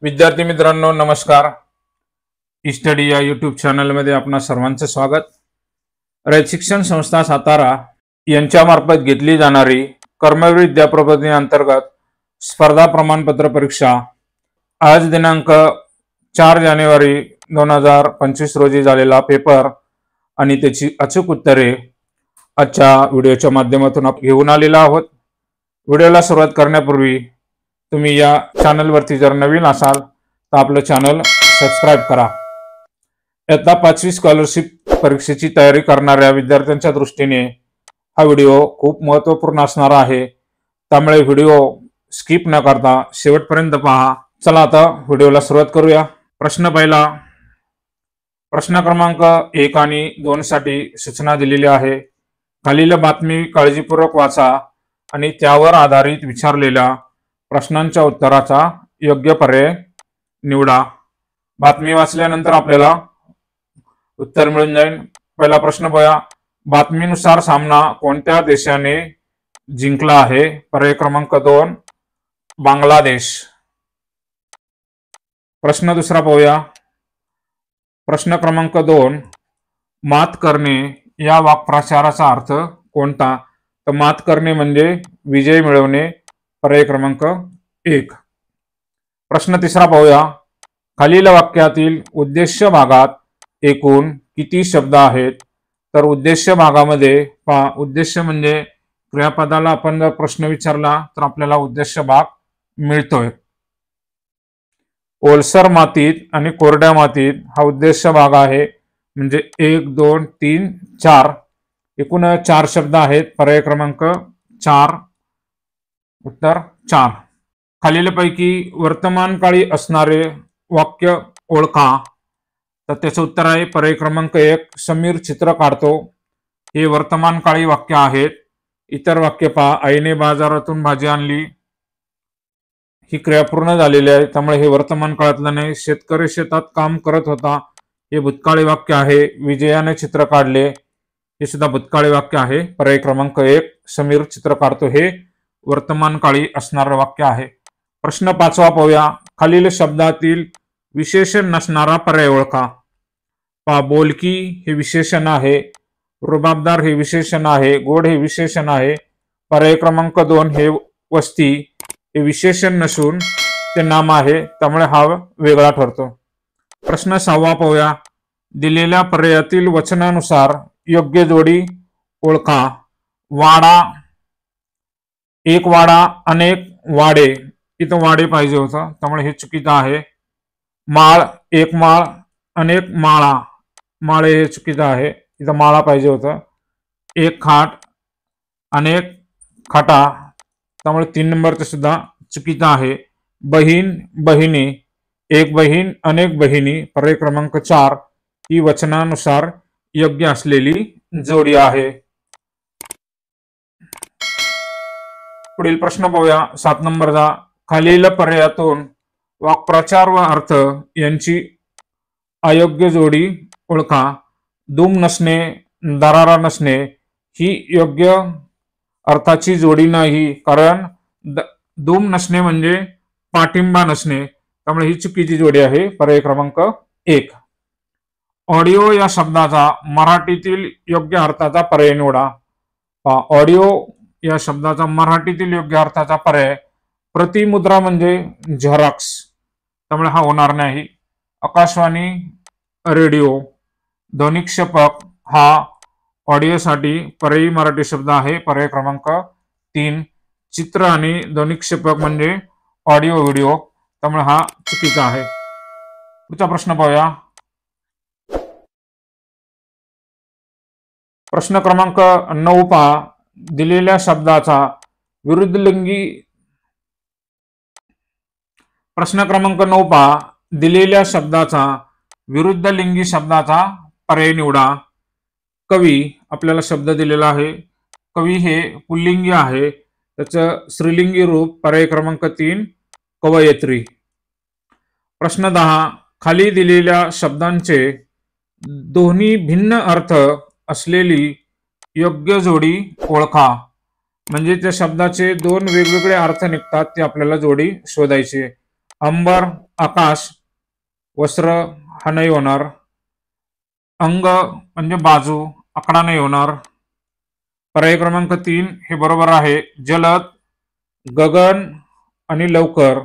विद्यार्थी मित्रांनो नमस्कार। स्टडी या यूट्यूब चॅनलमध्ये आपणा सर्वांचं स्वागत। रयत शिक्षण संस्था सातारा यांच्यामार्फत घेतली जाणारी कर्मवीर विद्याप्रबोधिनी अंतर्गत स्पर्धा प्रमाणपत्र परीक्षा आज दिनांक 4 जानेवारी 2025 रोजी झालेला पेपर आणि त्याची अचूक उत्तरे आजच्या व्हिडिओच्या माध्यमातून आपण घेऊन आलेला आहोत। व्हिडिओला सुरुवात करण्यापूर्वी तुम्ही या चॅनलवरती जर नवीन असाल तर आपलं चॅनल सबस्क्राइब करा। इयत्ता 5वी स्कॉलरशिप परीक्षेची तयारी करणाऱ्या विद्यार्थ्यांच्या दृष्टीने हा व्हिडिओ खूप महत्त्वपूर्ण असणार आहे, त्यामुळे व्हिडिओ स्किप न करता शेवटपर्यंत पहा। चला आता व्हिडिओला सुरुवात करूया। प्रश्न पहिला, प्रश्न क्रमांक 1 आणि 2 साठी सूचना दिलेली आहे। खालील बातमी काळजीपूर्वक वाचा आणि त्यावर आधारित विचारलेल्या प्रश्नांच्या उत्तराचा योग्य पर्याय निवडा। बातमी वाचल्यानंतर आपल्याला उत्तर मिळून जाईल। पहिला प्रश्न बघा, बातमीनुसार सामना कोणत्या देशाने जिंकला आहे? पर्याय क्रमांक 2 बांगलादेश। प्रश्न दुसरा पाहूया। प्रश्न क्रमांक 2 मात करणे या वाक्प्रचाराचा अर्थ कोणता? तर मात करणे म्हणजे विजय मिळवणे। पर्याय क्रमांक 1। प्रश्न तिसरा पाहूया। खालील वाक्यातील उद्देश्य भागात एकूण किती शब्द आहेत? तर उद्देश्य भागामध्ये पहा, उद्देश्य म्हणजे क्रियापदाला आपण जर प्रश्न विचारला तर आपल्याला उद्देश्य भाग मिळतोय। ओलसर मातीत आणि कोरड्या मातीत हा उद्देश्य भाग आहे, म्हणजे 1 2 3 4 एकूण 4 शब्द आहेत। पर्याय क्रमांक 4 उत्तर 4। खालीलपैकी वर्तमान काळी असणारे वाक्य ओळखा। तर त्याचं उत्तर आहे पर्याय क्रमांक 1 समीर चित्र काढतो। हे वर्तमान काळी वाक्य आहेत। इतर वाक्य पहा, आईने बाजारातून भाजी आणली, ही क्रिया पूर्ण झालेली आहे, त्यामुळे हे वर्तमान काळातलं नाही। शेतकरी शेतात काम करत होता, हे भूतकाळी वाक्य आहे। विजयाने चित्र काढले, हे सुद्धा भूतकाळी वाक्य आहे। पर्याय क्रमांक 1 समीर चित्र काढतो हे वर्तमान काळी असणारे वाक्य आहे। प्रश्न 5वा पाहूया। खालील शब्दातील विशेषण नसणारा पर्याय ओळखा। पहा, बोलकी हे विशेषण आहे, रुबाबदार हे विशेषण आहे, गोड हे विशेषण आहे। पर्याय क्रमांक 2 हे वस्ती हे विशेषण नसून ते नाम आहे, त्यामुळे हा वेगळा ठरतो। प्रश्न 6वा पाहूया। दिलेल्या पर्यायातील वचनानुसार योग्य जोडी ओळखा। वाडा, एक वाडा अनेक वाडे, इथं वाडे पाहिजे होतं, त्यामुळे हे चुकीचं आहे। माळ, एक माळ अनेक माळा, माळे हे चुकीचं आहे, इथं माळा पाहिजे होतं। एक खाट अनेक खाटा, त्यामुळे 3 नंबरचं सुद्धा चुकीचं आहे। बहीण बहिणी, एक बहीण अनेक बहिणी, पर्याय क्रमांक 4 ही वचनानुसार योग्य असलेली जोडी आहे। पुढील प्रश्न पाहूया 7 नंबरचा। खालील पर्यायातून वाक्प्रचार व अर्थ यांची अयोग्य जोडी ओळखा। दुम नसणे, दरारा नसणे ही योग्य अर्थाची जोडी नाही, कारण दुम नसणे म्हणजे पाठिंबा नसणे, त्यामुळे ही चुकीची जोडी आहे। पर्याय क्रमांक 1। ऑडिओ या शब्दाचा मराठीतील योग्य अर्थाचा पर्याय निवडा। ऑडिओ या शब्दाचा मराठीतील योग्य अर्थाचा पर्याय प्रतिमुद्रा म्हणजे झेरॉक्स, त्यामुळे हा होणार नाही। आकाशवाणी, रेडिओ, ध्वनिक्षेपक हा ऑडिओसाठी पर्यायी मराठी शब्द आहे। पर्याय क्रमांक 3। चित्र आणि ध्वनिक्षेपक म्हणजे ऑडिओ व्हिडिओ, त्यामुळे हा चुकीचा आहे। पुढचा प्रश्न पाहूया। प्रश्न क्रमांक 9 पहा, दिलेल्या शब्दाचा विरुद्धलिंगी प्रश्न क्रमांक 9 पहा, दिलेल्या शब्दाचा विरुद्धलिंगी शब्दाचा पर्याय निवडा। कवी आपल्याला शब्द दिलेला आहे, कवी हे पुल्लिंगी आहे, त्याचं स्त्रीलिंगी रूप पर्याय क्रमांक 3 कवयित्री। प्रश्न 10 खाली दिलेल्या शब्दांचे दोन्ही भिन्न अर्थ असलेली योग्य जोडी ओळखा। म्हणजे त्या शब्दाचे 2 वेगवेगळे अर्थ निघतात, ते आपल्याला जोडी शोधायची। अंबर आकाश, वस्त्र हा नाही होणार, अंग म्हणजे बाजू, आकडा नाही होणार. पर्याय क्रमांक 3 हे बरोबर आहे. जलद, गगन आणि लवकर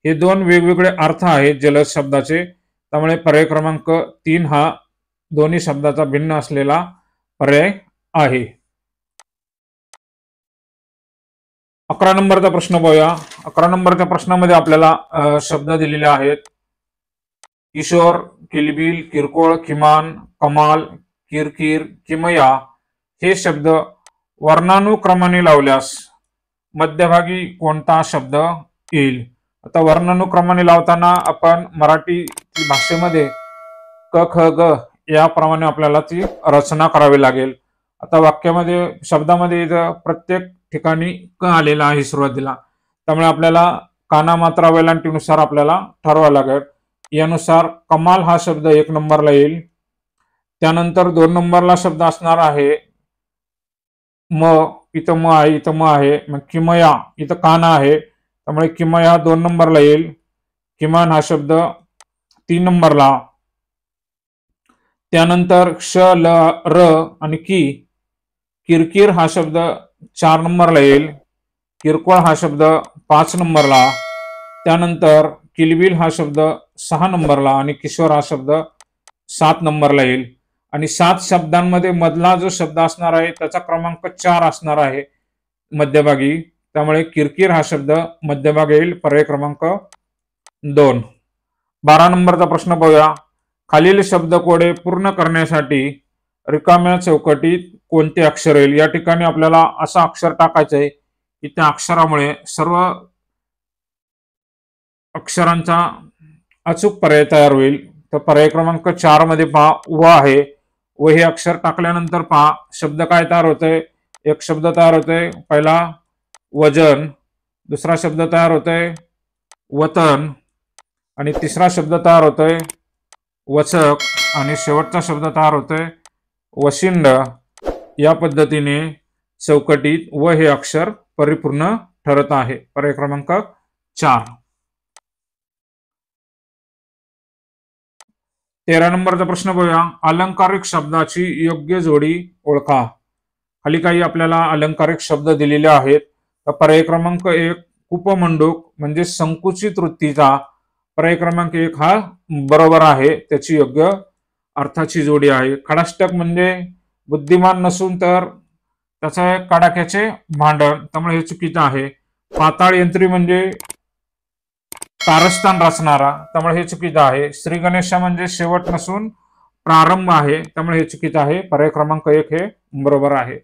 हे दोन वेगवेगळे अर्थ आहेत जलद शब्दाचे, त्यामुळे पर्याय क्रमांक 3 हा दोन्ही शब्दाचा भिन्न असलेला पर्याय आहे. 11 नंबरचा प्रश्न पाहूया. 11 नंबरच्या प्रश्नामध्ये आपल्याला शब्द दिलेले आहेत. किशोर, किलबिल, किरकोळ, किमान, कमाल, किरकिर, किमया हे शब्द वर्णानुक्रमाने लावल्यास मध्यभागी कोणता शब्द येईल? आता वर्णानुक्रमाने लावताना आपण मराठी भाषेमध्ये क ख ग याप्रमाणे आपल्याला ती रचना करावी लागेल. आता वाक्यामध्ये शब्दामध्ये इथं प्रत्येक ठिकाणी क आलेला आहे सुरुवातीला, त्यामुळे आपल्याला काना मात्रा वेलांटीनुसार आपल्याला ठरवावं लागेल. यानुसार कमाल हा शब्द 1 नंबरला येईल. त्यानंतर 2 नंबरला शब्द असणार आहे म, इथं म आहे, इथं म आहे. मग किमया, इथं काना आहे, त्यामुळे किमया 2 नंबरला येईल. किमान हा शब्द 3 नंबरला. त्यानंतर क्ष, ल, र आणि की, किरकिर हा शब्द 4 नंबरला येईल. किरकोळ हा शब्द 5 नंबरला. त्यानंतर किलबिल हा शब्द 6 नंबरला आणि किशोर हा शब्द 7 नंबरला येईल. आणि 7 शब्दांमध्ये मधला जो शब्द असणार आहे त्याचा क्रमांक 4 असणार आहे मध्यभागी, त्यामुळे किरकिर हा शब्द मध्यभागी येईल. पर्याय क्रमांक 2. 12 नंबरचा प्रश्न पाहूया. खालील शब्दकोडे पूर्ण करण्यासाठी रिकाम्या चौकटीत कोणते अक्षर येईल? या ठिकाणी आपल्याला असं अक्षर टाकायचं आहे की त्या अक्षरामुळे सर्व अक्षरांचा अचूक पर्याय तयार होईल. तर पर्याय क्रमांक 4 मध्ये पहा व आहे. व हे अक्षर टाकल्यानंतर पहा शब्द काय तयार होतोय. एक शब्द तयार होतोय, पहिला वजन, दुसरा शब्द तयार होतोय वतन, आणि तिसरा शब्द तयार होतोय वचक, आणि शेवटचा शब्द तयार होतोय वशिंड. या पद्धतीने चौकटीत व हे अक्षर परिपूर्ण ठरत आहे. पर्याय क्रमांक 4. 13 नंबरचा प्रश्न बघूया. अलंकारिक शब्दाची योग्य जोडी ओळखा. खाली काही आपल्याला अलंकारिक शब्द दिलेले आहेत. तर पर्याय क्रमांक 1 उपमंडूक म्हणजे संकुचित वृत्तीचा. पर्याय क्रमांक 1 हा बरोबर आहे, त्याची योग्य अर्थाची जोडी आहे. खडाष्टक म्हणजे बुद्धिमान नसून तर त्याचे कडाक्याचे भांडण, त्यामुळे हे चुकीचं आहे. पाताळ यंत्री म्हणजे कारस्थान रचणारा, त्यामुळे हे चुकीचं आहे. श्री गणेशा म्हणजे शेवट नसून प्रारंभ आहे, त्यामुळे हे चुकीचं आहे. पर्याय क्रमांक 1 हे बरोबर आहे.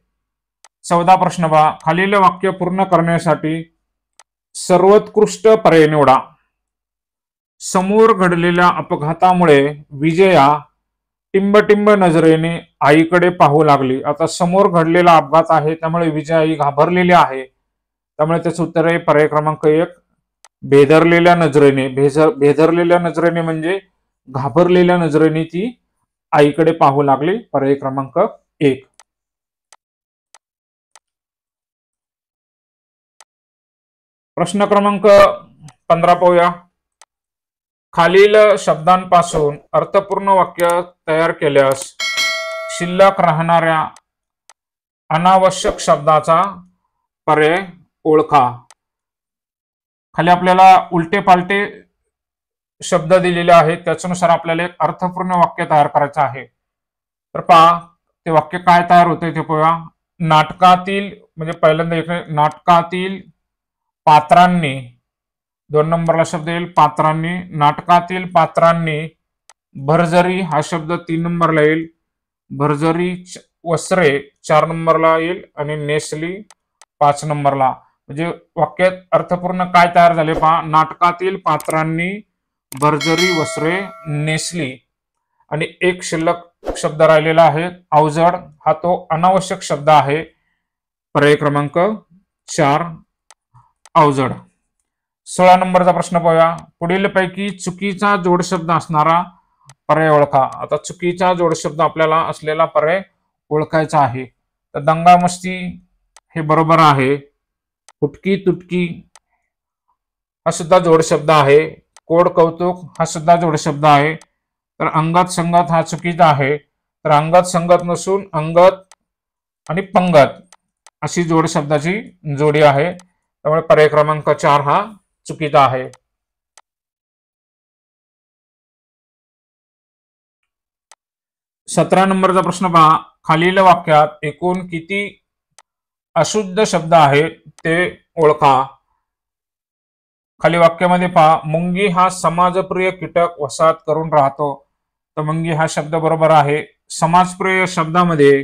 14 प्रश्न पहा. खालील वाक्य पूर्ण करण्यासाठी सर्वोत्कृष्ट पर्याय निवडा. समोर घडलेल्या अपघातामुळे विजया टिंबटिंब नजरेने आईकडे पाहू लागली. आता समोर घडलेला अपघात आहे, त्यामुळे विजया आई घाबरलेली आहे, त्यामुळे त्याचं उत्तर आहे पर्याय क्रमांक 1 भेदरलेल्या नजरेने. भेदरलेल्या नजरेने म्हणजे घाबरलेल्या नजरेने ती आईकडे पाहू लागली. पर्याय क्रमांक 1. प्रश्न क्रमांक 15 पाहूया. खालील शब्दांपासून अर्थपूर्ण वाक्य तयार केल्यास शिल्लक राहणाऱ्या अनावश्यक शब्दाचा पर्याय ओळखा. खाली आपल्याला उलटे पालटे शब्द दिलेले आहेत, त्याच्यानुसार आपल्याला एक अर्थपूर्ण वाक्य तयार करायचं आहे. तर पहा ते वाक्य काय तयार होते ते पाहूया. नाटकातील म्हणजे पहिल्यांदा एक नाटकातील पात्रांनी, 2 नंबरला शब्द येईल पात्रांनी. नाटकातील पात्रांनी भरजरी हा शब्द 3 नंबरला येईल. भरजरी वस्त्रे 4 नंबरला येईल आणि नेसली 5 नंबरला. म्हणजे वाक्यात अर्थपूर्ण काय तयार झाले पहा. नाटकातील पात्रांनी भरजरी वस्त्रे नेसली, आणि एक शिल्लक शब्द राहिलेला आहे अवजड, हा तो अनावश्यक शब्द आहे. पर्याय क्रमांक 4 अवजड. 16 नंबरचा प्रश्न पाहूया. पुढील पैकी चुकीचा जोडशब्द असणारा पर्याय ओळखा. आता चुकीचा जोडशब्द आपल्याला असलेला पर्याय ओळखायचा आहे. तर दंगा मस्ती हे बरोबर आहे. फुटकी तुटकी हा सुद्धा जोडशब्द आहे. कोड कौतुक हा सुद्धा जोड शब्द आहे. तर अंगत संगत हा चुकीचा आहे. तर अंगत संगत नसून अंगत आणि पंगत अशी जोड शब्दाची जोडी आहे. त्यामुळे पर्याय क्रमांक 4 हा चुकीचा आहे. 17 नंबरचा प्रश्न पहा. खालील वाक्यात एकूण किती अशुद्ध शब्द आहेत ते ओळखा. खाली वाक्यामध्ये पहा, मुंगी हा समाजप्रिय कीटक वसाहत करून राहतो. तर मुंगी हा शब्द बरोबर आहे. समाजप्रिय शब्दामध्ये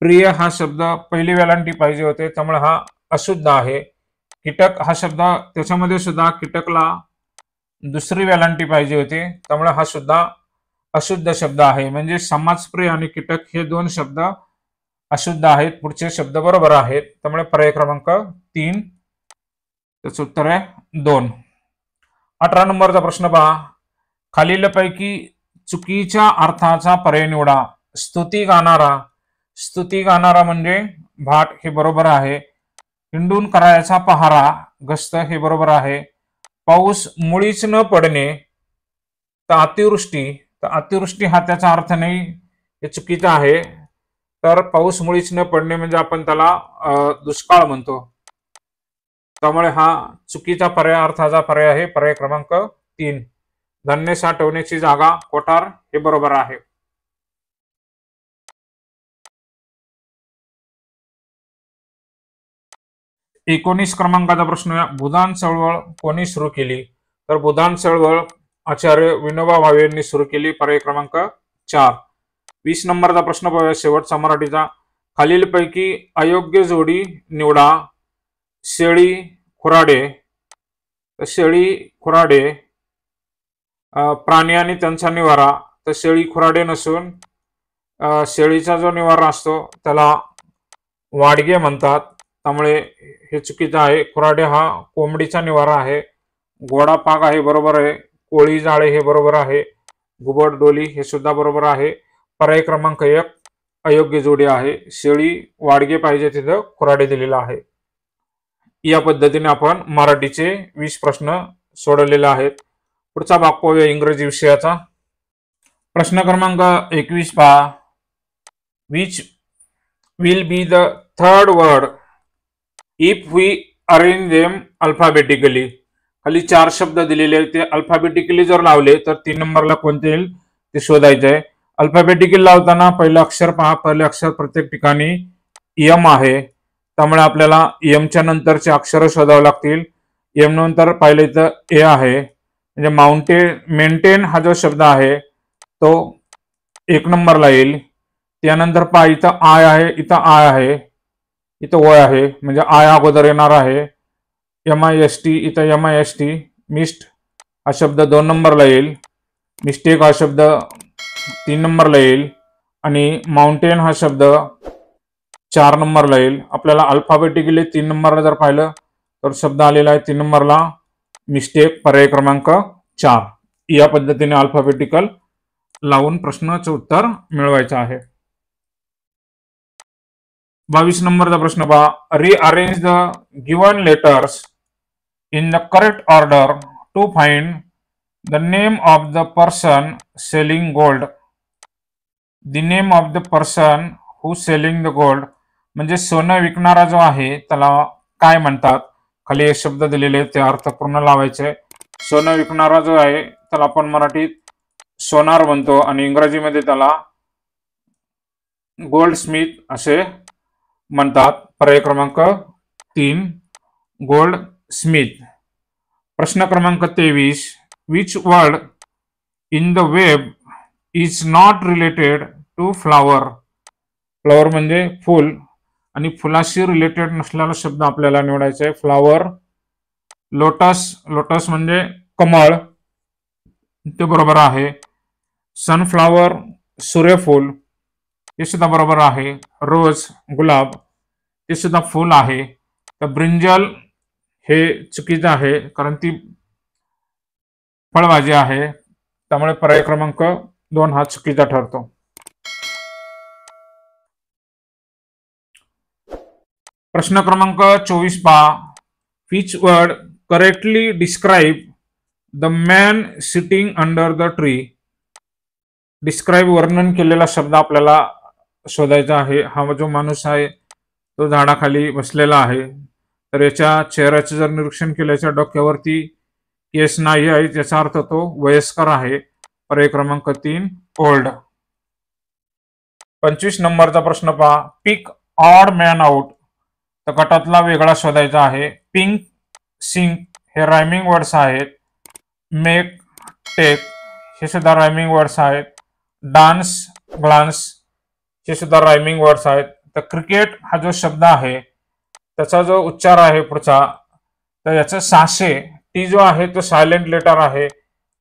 प्रिय हा शब्द पहिली वेलांटी पाहिजे होते, त्यामुळे हा अशुद्ध आहे. कीटक हा शब्द त्याच्यामध्ये सुद्धा कीटकला दुसरी वेलांटी पाहिजे होती, त्यामुळे हा सुद्धा अशुद्ध शब्द आहे. म्हणजे समाजप्रिय आणि कीटक हे दोन शब्द अशुद्ध आहेत. पुढचे शब्द बरोबर आहेत. त्यामुळे पर्याय क्रमांक 3 त्याचं उत्तर आहे 2. 18 नंबरचा प्रश्न पहा. खालीलपैकी चुकीच्या अर्थाचा पर्याय निवडा. स्तुती गाणारा. स्तुती गाणारा म्हणजे भाट हे बरोबर आहे. हिंडून करायचा पहारा गस्त हे बरोबर आहे. पाऊस मुळीच न पडणे तर अतिवृष्टी. तर अतिवृष्टी हा त्याचा अर्थ नाही, हे चुकीचं आहे. तर पाऊस मुळीच न पडणे म्हणजे आपण त्याला दुष्काळ म्हणतो. त्यामुळे हा चुकीचा पर्याय अर्थाचा पर्याय आहे पर्याय क्रमांक 3. धान्य साठवण्याची जागा कोठार हे बरोबर आहे. एकोणीस क्रमांकाचा प्रश्न आहे. भूदान चळवळ कोणी सुरू केली. तर भूदान चळवळ आचार्य विनोबा भावे यांनी सुरू केली. पर्याय क्रमांक 4. 20 नंबरचा प्रश्न पाहूया शेवटचा मराठीचा. खालीलपैकी अयोग्य जोडी निवडा. शेळी खुराडे. शेळी खुराडे प्राणी आणि त्यांचा निवारा. तर शेळी खुराडे नसून शेळीचा जो निवारा असतो त्याला वाडगे म्हणतात, त्यामुळे हे चुकीचं आहे. खुराडे हा कोंबडीचा निवारा आहे. घोडा पाग आहे बरोबर आहे. कोळी जाळे हे बरोबर आहे. घुबड डोली हे सुद्धा बरोबर आहे. पर्याय क्रमांक 1 अयोग्य जोडी आहे. शेळी वाडगे पाहिजे तिथं खुराडे दिलेला आहे. या पद्धतीने आपण मराठीचे 20 प्रश्न सोडवलेले आहेत. पुढचा भाग पाहूया इंग्रजी विषयाचा. प्रश्न क्रमांक 21 पहा. Which will be the third word if we arrange them alphabetically. खाली 4 शब्द दिलेले आहेत, ते अल्फाबेटिकली जर लावले तर 3 नंबरला कोणते येईल ते शोधायचे आहे. अल्फाबेटिकली लावताना पहिलं अक्षर पहा. पहिले अक्षर प्रत्येक ठिकाणी यम आहे, त्यामुळे आपल्याला यमच्या नंतरचे अक्षर शोधावे लागतील. यम नंतर पाहिलं इथं ए आहे, म्हणजे माउंटेन मेंटेन हा जो शब्द आहे तो 1 नंबरला येईल. त्यानंतर पहा इथं आय आहे, इथं आय आहे, इथं ओ आहे, म्हणजे आय अगोदर येणार आहे. MIST इथं MIST. मिस्ट हा शब्द 2 नंबरला येईल. मिस्टेक हा शब्द 3 नंबरला येईल. आणि माउंटेन हा शब्द 4 नंबरला येईल. आपल्याला अल्फाबेटिकली 3 नंबरला जर पाहिलं तर शब्द आलेला आहे 3 नंबरला मिस्टेक. पर्याय क्रमांक 4. या पद्धतीने अल्फाबेटिकल लावून प्रश्नाचं उत्तर मिळवायचं आहे. 22 नंबरचा प्रश्न पहा. Rearrange the given letters in the correct order to find the name of the person selling gold. The name of the person who selling the gold म्हणजे सोनं विकणारा जो आहे त्याला काय म्हणतात. खाली हे शब्द दिलेले ते अर्थपूर्ण लावायचे. सोनं विकणारा जो आहे त्याला आपण मराठीत सोनार म्हणतो आणि इंग्रजीमध्ये त्याला गोल्ड स्मिथ असे म्हणतात. पर्याय क्रमांक 3 गोल्ड स्मिथ. प्रश्न क्रमांक 23. Which word in the web is not related to flower. Flower म्हणजे फुल आणि फुलाशी रिलेटेड नसलेला शब्द आपल्याला निवडायचा आहे. फ्लावर. लोटस. लोटस म्हणजे कमळ, ते बरोबर आहे. सनफ्लावर सूर्यफूल हे सुद्धा बरोबर आहे. रोज गुलाब ते सुद्धा फुल आहे. तर ब्रिंजल हे चुकीचं आहे कारण ती फळभाजी आहे, त्यामुळे पर्याय क्रमांक 2 हा चुकीचा ठरतो. प्रश्न क्रमांक 24 पहा. Which word correctly describe the man sitting under the tree. Describe वर्णन केलेला शब्द आपल्याला शोधायचा आहे. हा जो माणूस आहे तो झाडाखाली बसलेला आहे. तर याच्या चेहऱ्याचे जर निरीक्षण केलं, याच्या डोक्यावरती केस नाही आहे, त्याचा अर्थ तो वयस्कर आहे. पर्याय क्रमांक 3 ओल्ड. 25 नंबरचा प्रश्न पहा. पिक ऑड मॅन आउट. तर गटातला वेगळा शोधायचा आहे. पिंक, सिंक हे रायमिंग वर्ड्स आहेत. मेक, टेक हे सुद्धा रायमिंग वर्ड्स आहेत. डान्स, ग्लान्स हे सुद्धा रायमिंग वर्ड्स आहेत. तर क्रिकेट हा जो शब्द आहे त्याचा जो उच्चार आहे पुढचा, तर याचं साशे, टी जो आहे तो सायलेंट लेटर आहे.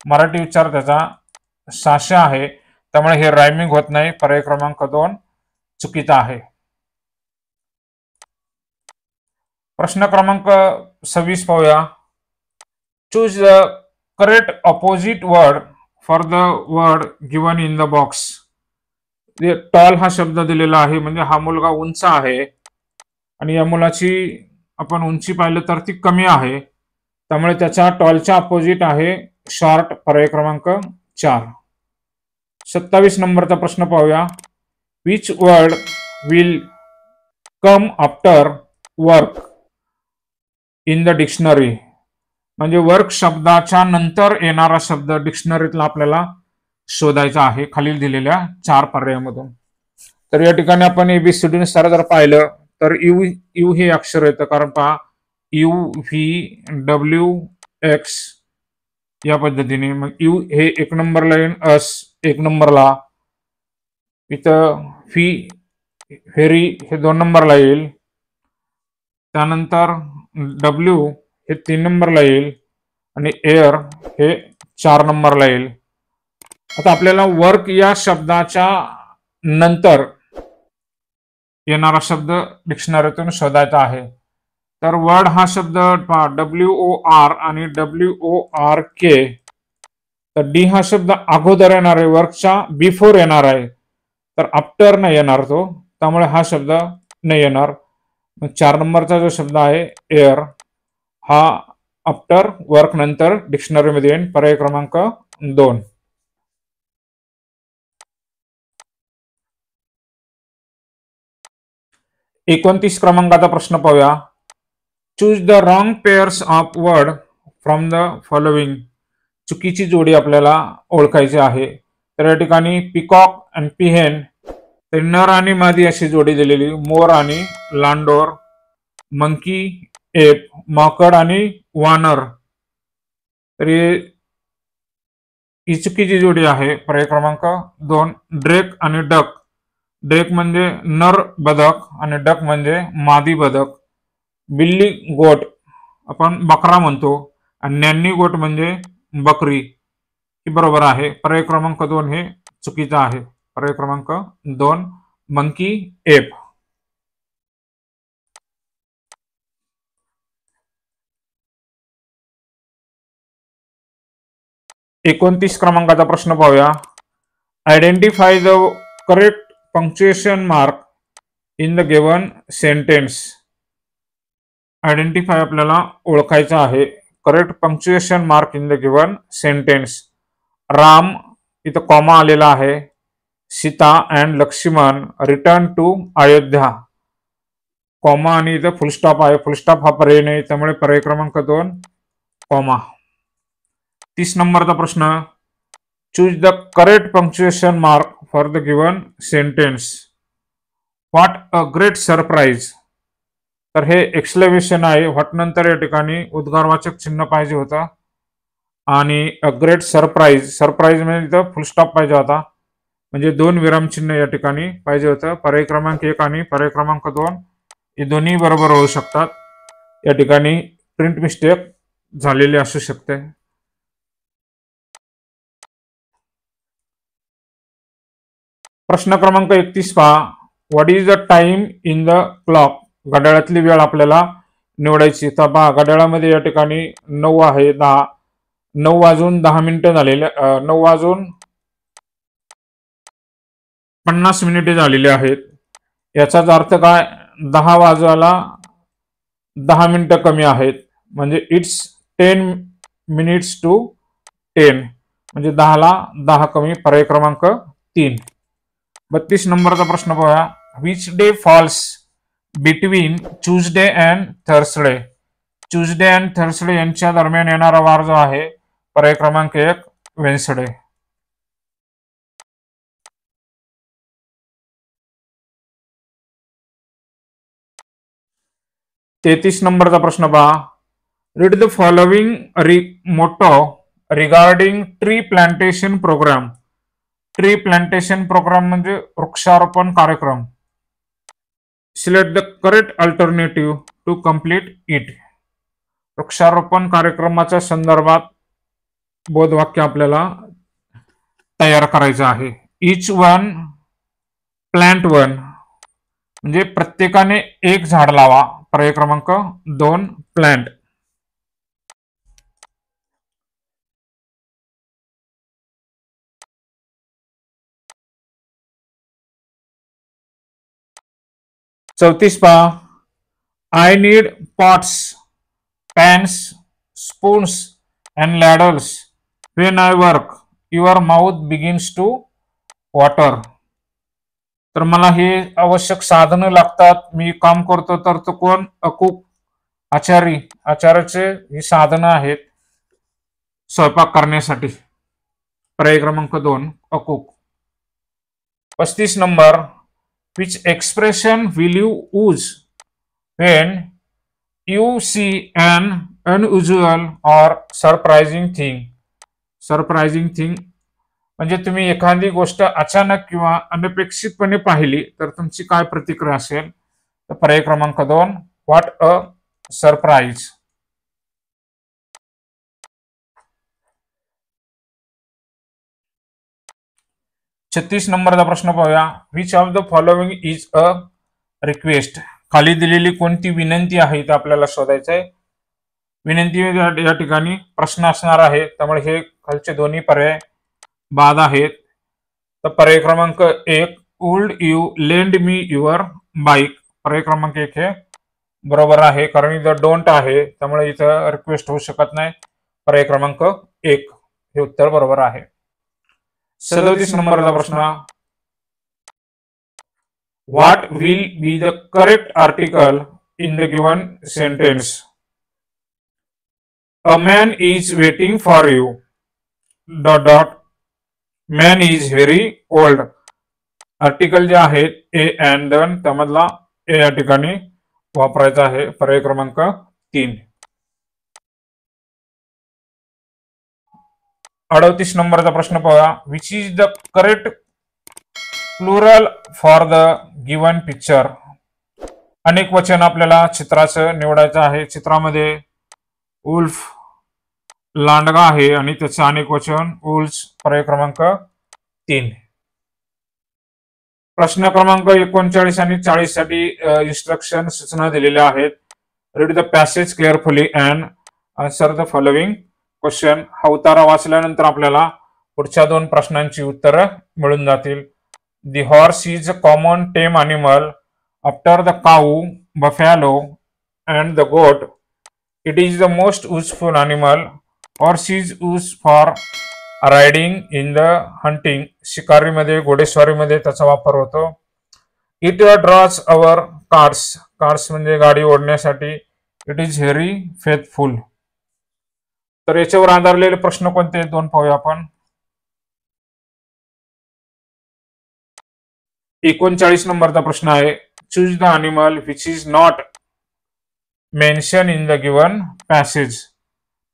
मराठी उच्चार त्याचा साशे आहे, त्यामुळे हे रायमिंग होत नाही. पर्याय क्रमांक 2 चुकीचा आहे. प्रश्न क्रमांक 26 पाहूया. Choose the correct opposite word for the word given in the box. Tall हा शब्द दिलेला आहे, म्हणजे हा मुलगा उंच आहे आणि या मुलाची आपण उंची पाहिलं तर ती कमी आहे, त्यामुळे त्याच्या टॉलच्या अपोजिट आहे शॉर्ट. पर्याय क्रमांक 4. 27 नंबरचा प्रश्न पाहूया. Which word will come after work in the dictionary. म्हणजे वर्क शब्दाच्या नंतर येणारा शब्द डिक्शनरीतला आपल्याला शोधायचा आहे खालील दिलेल्या 4 पर्यायामधून. तर या ठिकाणी आपण एबीसीडी नुसार जर पाहिलं तर यू यू हे अक्षर येतं, कारण पहा यू व्ही डब्ल्यू एक्स या पद्धतीने. मग यू हे 1 नंबरला येईल, अस 1 नंबरला, इथं फी फेरी हे 2 नंबरला येईल, त्यानंतर डब्ल्यू हे 3 नंबरला येईल आणि एअर हे 4 नंबरला येईल. आता आपल्याला वर्क या शब्दाच्या नंतर येणारा शब्द डिक्शनरीतून शोधायचा आहे. तर वर्ड हा शब्द WOR आणि WORK. तर डी हा शब्द अगोदर येणार आहे, वर्कच्या बिफोर येणार आहे, तर आफ्टर नाही येणार तो, त्यामुळे हा शब्द नाही येणार. 4 नंबरचा जो शब्द आहे एअर हा आफ्टर वर्क नंतर डिक्शनरीमध्ये येईल. पर्याय क्रमांक 2. एकोणतीस क्रमांकाचा प्रश्न पाहूया. Choose the wrong pairs of word from the following. चुकीची जोडी आपल्याला ओळखायची आहे. तर या ठिकाणी पिकॉक आणि पिहेन, तर नर आणि मादी अशी जोडी दिलेली. मोर आणि लांडोर, मंकी, एप, माकड आणि वानर, तर ही चुकीची जोडी आहे. पर्याय क्रमांक 2 ड्रेक आणि डक. ड्रेक म्हणजे नर बदक आणि डक म्हणजे मादी बदक. बिल्ली गोट आपण बकरा म्हणतो आणि नॅन्नी गोट म्हणजे बकरी, ही बरोबर आहे. पर्याय क्रमांक 2 हे चुकीचं आहे. पर्याय क्रमांक 2 मंकी, एप. एकोणतीस क्रमांकाचा प्रश्न पाहूया. Identify the correct punctuation mark in the given sentence. Identify आपल्याला ओळखायचा आहे. Correct punctuation mark in the given sentence. Ram इथं कॉमा आलेला आहे. Sita and Lakshman return to Ayodhya. Comma आणि इथं फुलस्टॉप आहे. फुलस्टॉप हा पर्याय नाही, त्यामुळे पर्याय क्रमांक 2 कॉमा. 30 नंबरचा प्रश्न. Choose the correct punctuation mark for the given sentence. What a great surprise. तर हे एक्सक्लेमेशन आहे. व्हॉट नंतर या ठिकाणी उद्गारवाचक चिन्ह पाहिजे होता आणि अ ग्रेट सरप्राईज, सरप्राईज म्हणजे इथं फुलस्टॉप पाहिजे होता, म्हणजे 2 विरामचिन्ह या ठिकाणी पाहिजे होतं. पर्याय क्रमांक 1 आणि पर्याय क्रमांक 2 हे दोन्ही बरोबर होऊ शकतात. या ठिकाणी प्रिंट मिस्टेक झालेली असू शकते. प्रश्न क्रमांक 31 पहा. What is the time in the clock. घड्याळातली वेळ आपल्याला निवडायची. तर पहा घड्याळामध्ये या ठिकाणी 9 आहे, 10, 9 वाजून 10 मिनिटं झालेले, 9 वाजून 50 मिनिटे झालेली आहेत. याचाच अर्थ काय, 10 वाजवायला 10 मिनिटं कमी आहेत, म्हणजे इट्स 10 मिनिट्स टू 10 म्हणजे 10ला 10 कमी, पर्याय क्रमांक 3. 32 नंबरचा प्रश्न बघा. Which day falls between Tuesday and Thursday. Tuesday and Thursday यांच्या दरम्यान येणारा वार जो आहे, पर्याय क्रमांक 1 वेन्सडे. तेहतीस नंबरचा प्रश्न पहा. Read the following motto regarding tree plantation programme. Tree plantation programme म्हणजे वृक्षारोपण कार्यक्रम. Select the correct alternative to complete it. वृक्षारोपण कार्यक्रमाच्या संदर्भात बोधवाक्य आपल्याला तयार करायचं आहे. इच वन प्लांट वन म्हणजे प्रत्येकाने एक झाड लावा, पर्याय क्रमांक 2 प्लांट. चौतीस पहा. I need pots, pans, spoons and ladles when I work. Your mouth begins to water. तर मला हे आवश्यक साधनं लागतात, मी काम करतो तर तो कोण? अकुक, आचारी. आचार्याचे ही साधनं आहेत स्वयंपाक करण्यासाठी, पर्याय क्रमांक 2 अकुक. 35 number. Which expression will you use when you see an unusual or surprising thing. Surprising thing म्हणजे तुम्ही एखादी गोष्ट अचानक किंवा अनपेक्षितपणे पाहिली तर तुमची काय प्रतिक्रिया असेल? तर पर्याय क्रमांक 2 व्हॉट अ सरप्राईज. छत्तीस नंबरचा प्रश्न पाहूया. Which of the following is a request. खाली दिलेली कोणती विनंती आहे ते आपल्याला शोधायचं आहे. विनंती या ठिकाणी प्रश्न असणार आहे, त्यामुळे हे खालचे दोन्ही पर्याय बाद आहेत. तर पर्याय क्रमांक 1 would you lend me your bike, पर्याय क्रमांक 1 हे बरोबर आहे, कारण इथं डोंट आहे त्यामुळे इथं रिक्वेस्ट होऊ शकत नाही. पर्याय क्रमांक 1 हे उत्तर बरोबर आहे. 37 नंबरचा प्रश्न. What will be the correct article in the given sentence. A man is waiting for U dot dot man is very old. Article जे आहेत ए अँड देन त्यामधला ए या ठिकाणी वापरायचा आहे, पर्याय क्रमांक 3. 38 नंबरचा प्रश्न पाहूया. Which is the correct plural for the given picture. अनेक वचन आपल्याला चित्राचं निवडायचं आहे. चित्रामध्ये उल्फ लांडगा आहे आणि त्याचं अनेक वचन उल्स, पर्याय क्रमांक 3. प्रश्न क्रमांक 39 आणि 40 साठी इन्स्ट्रक्शन सूचना दिलेल्या आहेत. Read the passage carefully and answer the following question. हा उतारा वाचल्यानंतर आपल्याला पुढच्या 2 प्रश्नांची उत्तरं मिळून जातील. The horse is a common tame animal after the cow, buffalo and the goat. It is the most useful animal. Horse is use for riding in the hunting. शिकारीमध्ये, घोडेस्वारीमध्ये त्याचा वापर होतो. It draws our cars. Cars म्हणजे गाडी ओढण्यासाठी. It is very faithful. तर याच्यावर आधारलेले प्रश्न कोणते 2 पाहूया आपण. 39 नंबरचा प्रश्न आहे. Choose the animal which is not mention in the given passage.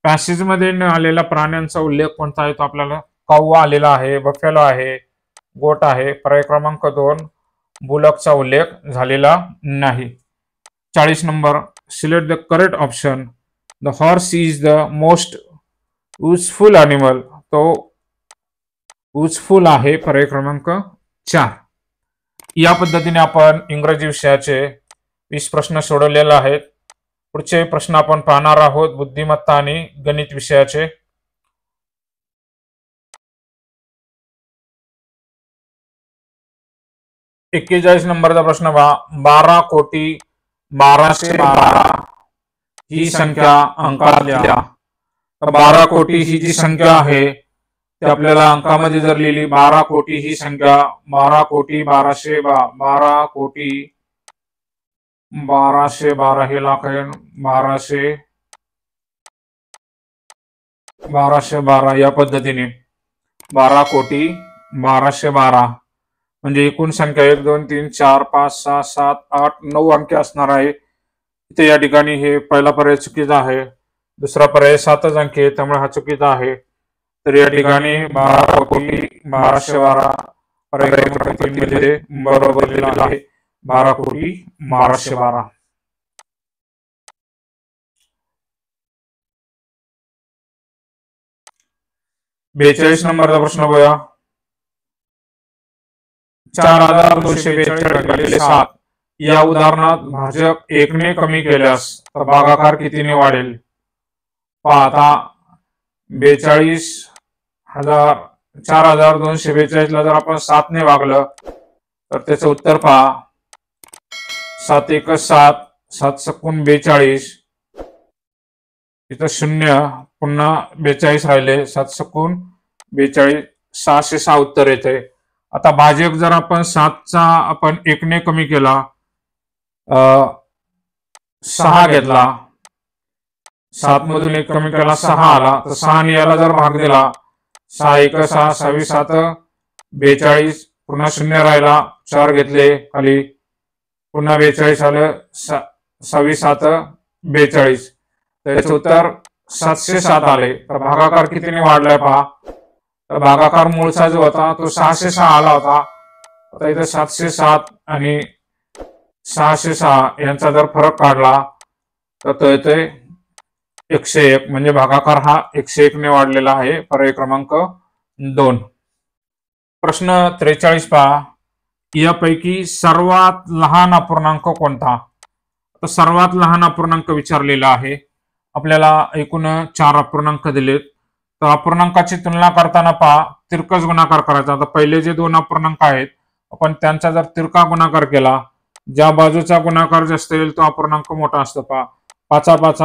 Passage मध्ये न आलेला प्राण्यांचा उल्लेख कोणता आहे? तो आपल्याला काऊ आलेला आहे, बफेलो आहे, गोट आहे, पर्याय क्रमांक 2 बुलकचा उल्लेख झालेला नाही. 40 number. Select the correct option. The horse is the most useful animal. तो यूजफुल आहे, पर्याय क्रमांक 4. या पद्धतीने आपण इंग्रजी विषयाचे 20 प्रश्न सोडवलेले आहेत. पुढचे प्रश्न आपण पाहणार आहोत बुद्धिमत्ता आणि गणित विषयाचे. एक्केचाळीस नंबरचा प्रश्न पहा. 12,12,12 ही संख्या अंकात लिहा. 12 कोटी ही जी संख्या आहे ती आपल्याला अंकामध्ये जर लिहिली, 12 कोटी ही संख्या 12 कोटी 12 कोटी 1212 हे लाख आहे, 1212 या पद्धतीने 12 कोटी 1212 म्हणजे एकूण संख्या 1 2 3 4 5 6 7 8 9 अंकी असणार आहे. इथे या ठिकाणी हे पहिला पर्याय चुकीचा आहे, दुसरा पर्याय 7च अंकी आहे, त्यामुळे हा चुकीचा आहे. तर या ठिकाणी 12 कोटी 1212 पर्याय क्रमांक 3 मध्ये बरोबर दिलेला आहे, 12 कोटी 1212. बेचाळीस नंबरचा प्रश्न बघूया. 4242 या उदाहरणात भाजक 1 ने कमी केल्यास तर भागाकार कितीने वाढेल? पहा आता 4242 ला जर आपण 7 ने भागलं तर त्याचं उत्तर पहा 7 1 7 7 सकून 42, इथं 0 पुन्हा 42 राहिले, 7 सकून 42 606 उत्तर येते. आता भाजक जर आपण 7चा आपण 1 ने कमी केला, 6 घेतला, 7 मधून 1 कमी केला 6 आला, तर 6 ने याला जर भाग दिला 6 1 6 6 7 42, पुन्हा 0 राहिला, 4 घेतले खाली, पुन्हा 42 आलं, 6 7 42, त्याचं उत्तर 707 आले. तर भागाकार कितीने वाढलाय पहा. तर भागाकार मूळचा जो होता तो 606 आला होता, आता इथे 707 आणि 606 यांचा जर फरक काढला तर तो येतोय 101, म्हणजे भागाकार हा 101 ने वाढलेला आहे. पर्याय क्रमांक 2. प्रश्न 43 पहा. यापैकी सर्वात लहान अपूर्णांक कोणता? तर सर्वात लहान अपूर्णांक विचारलेला आहे. आपल्याला एकूण 4 अपूर्णांक दिलेत, तर अपूर्णांकाची तुलना करताना पहा तिरकस गुणाकार करायचा. आता पहिले जे 2 अपूर्णांक आहेत आपण त्यांचा जर तिरका गुणाकार केला, ज्या बाजूचा गुणाकार जास्त येईल तो अपूर्णांक मोठा असतो. पहा 5 5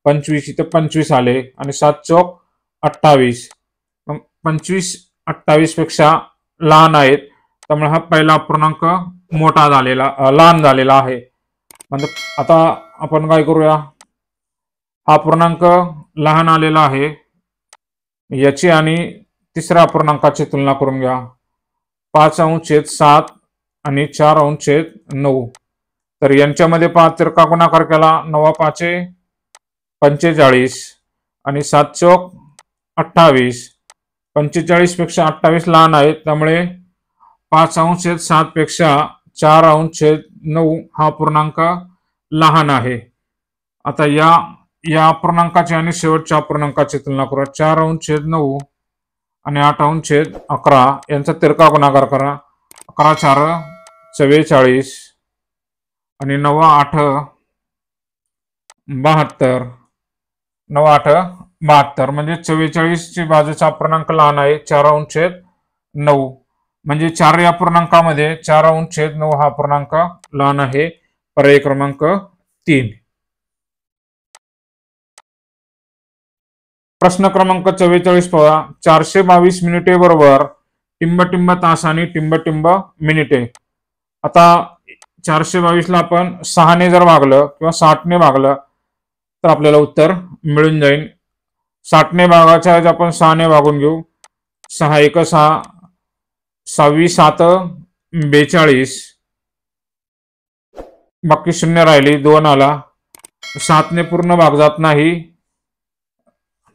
25, इथे 25 आले आणि 7 चौक 28, मग 25 28 पेक्षा लहान आहेत, त्यामुळे हा पहिला अपूर्णांक मोठा झालेला लहान झालेला आहे. म्हणजे आता आपण काय करूया, हा अपूर्णांक लहान आलेला आहे, याची आणि तिसऱ्या अपूर्णांकाची तुलना करून घ्या. 5/7 आणि 4/9, तर यांच्यामध्ये 5 तिरका गुणाकार केला, 9 5 45 आणि 7 चौक 28, 45 पेक्षा 28 लहान आहेत, त्यामुळे 5/7 पेक्षा 4/9 हा पूर्णांक लहान आहे. आता या अपूर्णांकाची आणि शेवटच्या अपूर्णांकाची तुलना करूया. 4/9 आणि 8/11 यांचा तिरका गुणाकार करा. 11 4 44 आणि 9 8 72, 9 8 72, म्हणजे 44 ची बाजूचा अपूर्णांक लहान आहे 4/9, म्हणजे 4 या अपूर्णांकामध्ये 4/9 हा अपूर्णांक लहान आहे. पर्याय क्रमांक 3. प्रश्न क्रमांक 44 पहा. 422 मिनिटे बरोबर टिंब तास आणि टिंब मिनिटे. आता 422 ला आपण 6 ने जर भागलं किंवा 60 ने भागलं तर आपल्याला उत्तर मिळून जाईल. 60 ने भागाच्या ऐवजी आपण 6 ने भागून घेऊ. 6 1 6 6 7 42, बाकी 0 राहिली, 2 आला, 7 ने पूर्ण भाग जात नाही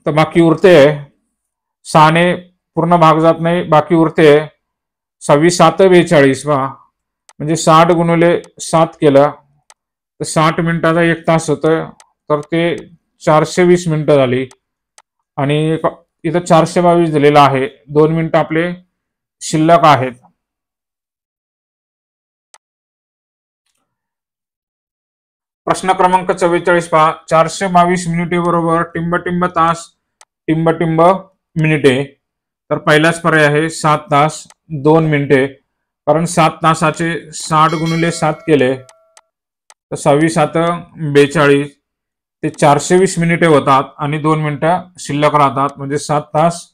तर बाकी उरते 6 ने पूर्ण भाग जात नाही, बाकी उरते 6 7 42 पहा, म्हणजे 60 गुणिले 7 केलं तर 60 मिनिटाचा 1 तास होतं, तर ते 420 मिनिटं झाली. आणि इथं 422 दिलेलं आहे, 2 मिनिटं आपले शिल्लक आहेत. प्रश्न क्रमांक 44 पहा. 422 मिनिटे बरोबर टिंब तास टिंब मिनिटे. तर पहिलाच पर्याय आहे 7 तास 2 मिनिटे, कारण 7 तासाचे 60 गुणिले 7 केले तर 6 7 42, ते 420 मिनिटे होतात आणि 2 मिनिटं शिल्लक राहतात, म्हणजे 7 तास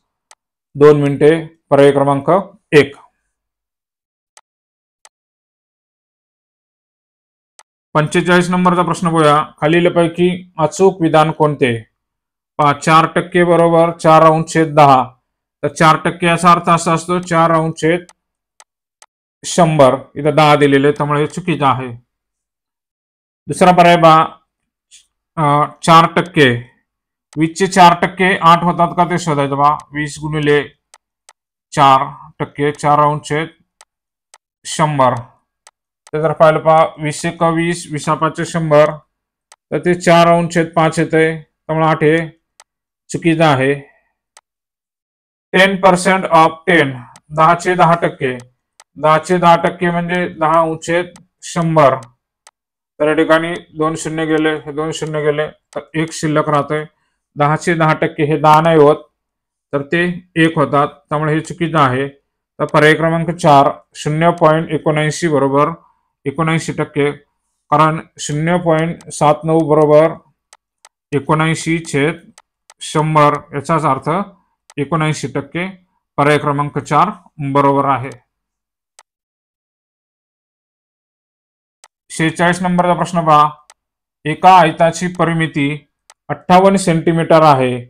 2 मिनिटे. पर्याय क्रमांक 1. 45 नंबरचा प्रश्न बघूया. खालीलपैकी अचूक विधान कोणते? 4% बरोबर 4/10. तर 4% याचा अर्थ असा असतो 4/100. इथं 10 दिलेले, त्यामुळे हे चुकीचं आहे. दुसरा पर्याय पहा, 4%. 20चे 4% 8 होतात का ते शोधायचं बा. 20 गुणिले 4%, 4/100. ते जर पाहिलं पहा, 20 × 20, 20 100, तर ते 4/5 येते, त्यामुळे 8 हे चुकीचं आहे. 10% ऑफ 10, 10चे 10%. 10चे 10% म्हणजे 10/100. तर या ठिकाणी 2 शून्य गेले, हे 2 शून्य गेले, तर 1 शिल्लक राहतोय. 10चे 10% हे 10 नाही होत, तर ते 1 होतात, त्यामुळे हे चुकीचं आहे. तर पर्याय क्रमांक 4, 0.79 बरोबर 79%. कारण 0.79 बरोबर 79/100, याचाच अर्थ 79%. पर्याय क्रमांक 4 बरोबर आहे. 46 नंबरचा प्रश्न पहा. एका आयताची परिमिती 58 सेंटीमीटर आहे.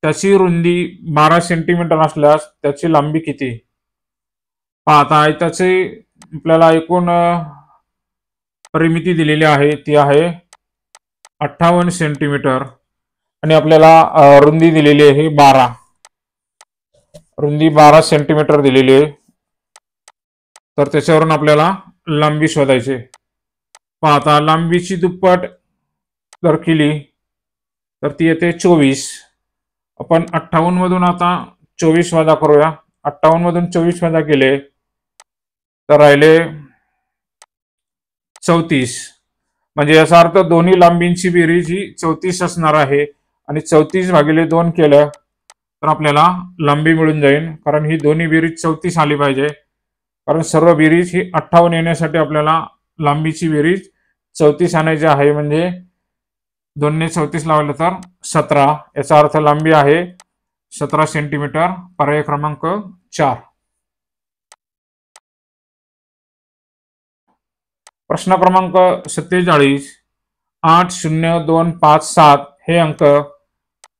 त्याची रुंदी 12 सेंटीमीटर असल्यास त्याची लांबी किती? पहा, आता आयताची आपल्याला एकूण परिमिती दिलेली आहे, ती आहे 58 सेंटीमीटर, आणि आपल्याला रुंदी दिलेली आहे 12. रुंदी 12 सेंटीमीटर दिलेली आहे. तर त्याच्यावरून आपल्याला लांबी शोधायची. पहा, आता लांबीची दुप्पट जर केली तर ती येते 24. आपण 58 मधून आता 24 वजा करूया. 58 मधून 24 वजा केले तर राहिले 34. म्हणजे याचा अर्थ दोन्ही लांबींची बेरीज ही 34 असणार आहे, आणि 34/2 केलं तर आपल्याला लांबी मिळून जाईल. कारण ही दोन्ही बेरीज 34 आली पाहिजे, कारण सर्व बेरीज ही 58 येण्यासाठी आपल्याला लांबीची बेरीज 34 आणायची आहे. म्हणजे 2 ने 34 लावलं तर 17. याचा अर्थ लांबी आहे 17 सेंटीमीटर. पर्याय क्रमांक 4. प्रश्न क्रमांक 47. 80257 हे अंक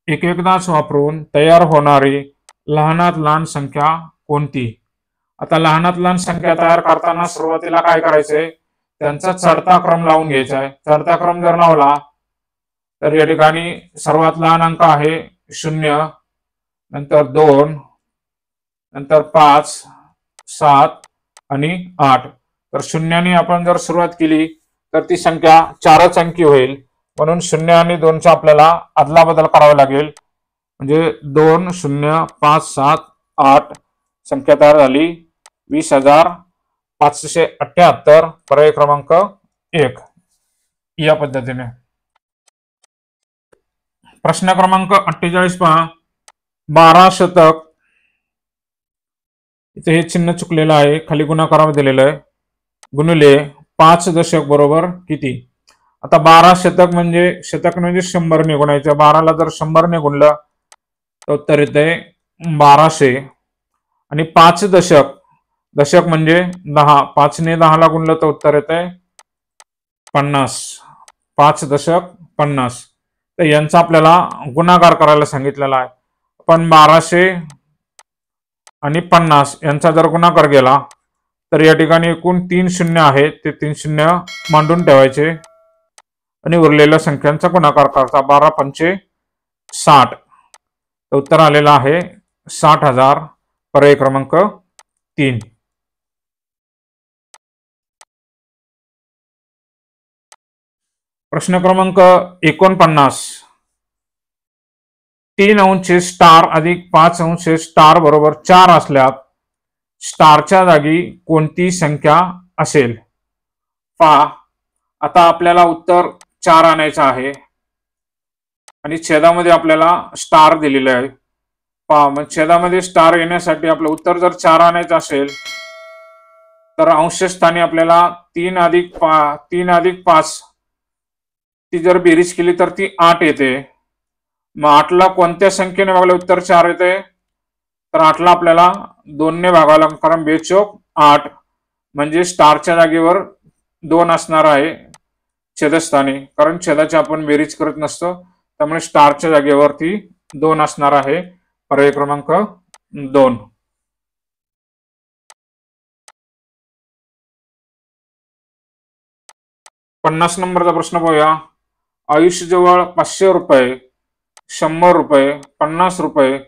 एकदाच वापरून तयार होणारी लहानात लहान संख्या कोणती? आता लहानात लहान संख्या तयार करताना सुरुवातीला काय करायचंय, त्यांचा चढता क्रम लावून घ्यायचा आहे. चढता क्रम जर लावला तर या ठिकाणी सर्वात लहान अंक आहे 0, नंतर 2, नंतर 5, 7 आणि 8. तर 0ने आपण जर सुरुवात केली तर ती संख्या 4च अंकी होईल. म्हणून 0 आणि 2चा आपल्याला अदलाबदल करावा लागेल. म्हणजे 2, 0, 5, 7, 8 संख्या तयार झाली 20,578. पर्याय क्रमांक 1. या पद्धतीने. प्रश्न क्रमांक 48 पहा. 12 शतक, इथे हे चिन्ह चुकलेलं आहे, खाली गुणाकारामध्ये दिलेलं आहे, गुणिले 5 दशक बरोबर किती? आता 12 शतक म्हणजे 100 ने गुणायचं. 12ला जर 100 ने गुणलं तर उत्तर येते 1200. आणि 5 दशक, दशक म्हणजे 10, 5 ने 10ला गुणलं तर उत्तर येते 50. 5 दशक 50. तर यांचा आपल्याला गुणाकार करायला सांगितलेला आहे. पण 1200 आणि 50 यांचा जर गुणाकार केला तर या ठिकाणी एकूण 3 शून्य आहेत, ते 3 शून्य मांडून ठेवायचे आणि उरलेल्या संख्यांचा गुणाकार करायचा. 12 पंचे 60. उत्तर आलेलं आहे 60,000. पर्याय क्रमांक 3. प्रश्न क्रमांक 49. 3 स्टार अधिक 5 स्टार बरोबर 4 असल्यास स्टारच्या जागी कोणती संख्या असेल? पहा, आता आपल्याला उत्तर 4 आणायचं आहे आणि छेदामध्ये आपल्याला स्टार दिलेलं आहे. पहा, मग छेदामध्ये स्टार येण्यासाठी आपलं उत्तर जर 4 आणायचं असेल तर अंशस्थानी आपल्याला 3 अधिक 5 ती जर बेरीज केली तर ती 8 येते. मग 8ला कोणत्या संख्येने भागले उत्तर 4 येते? तर 8ला आपल्याला 2ने भागावं लागेल, कारण बेचोक 8 म्हणजे स्टारच्या जागेवर 2 असणार आहे छेदस्थानी, कारण छेदाची आपण बेरीज करत नसतो, त्यामुळे स्टारच्या जागेवरती 2 असणार आहे. पर्याय क्रमांक 2. 50 नंबरचा प्रश्न पाहूया. आयुष्यजवळ 500 रुपये, 100 रुपये, 50 रुपये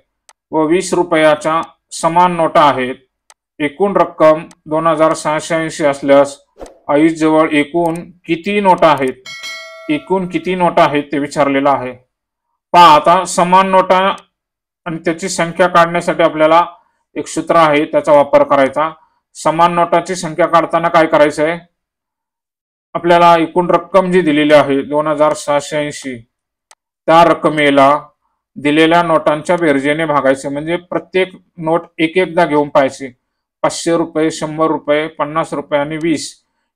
व 20 रुपयाच्या समान नोटा आहेत. एकूण रक्कम 2680 असल्यास आयुषजवळ एकूण किती नोटा आहेत? एकूण किती नोटा आहेत ते विचारलेलं आहे. पहा, आता समान नोटा आणि त्याची संख्या काढण्यासाठी आपल्याला एक सूत्र आहे, त्याचा वापर करायचा. समान नोटाची संख्या काढताना काय करायचं आहे? आपल्याला एकूण रक्कम जी दिलेली आहे 2680, त्या रकमेला दिलेल्या नोटांच्या बेरजेने भागायचे. म्हणजे प्रत्येक नोट एक एकदा घेऊन पाहायची. 500 रुपये, 100 रुपये, 50 रुपये आणि 20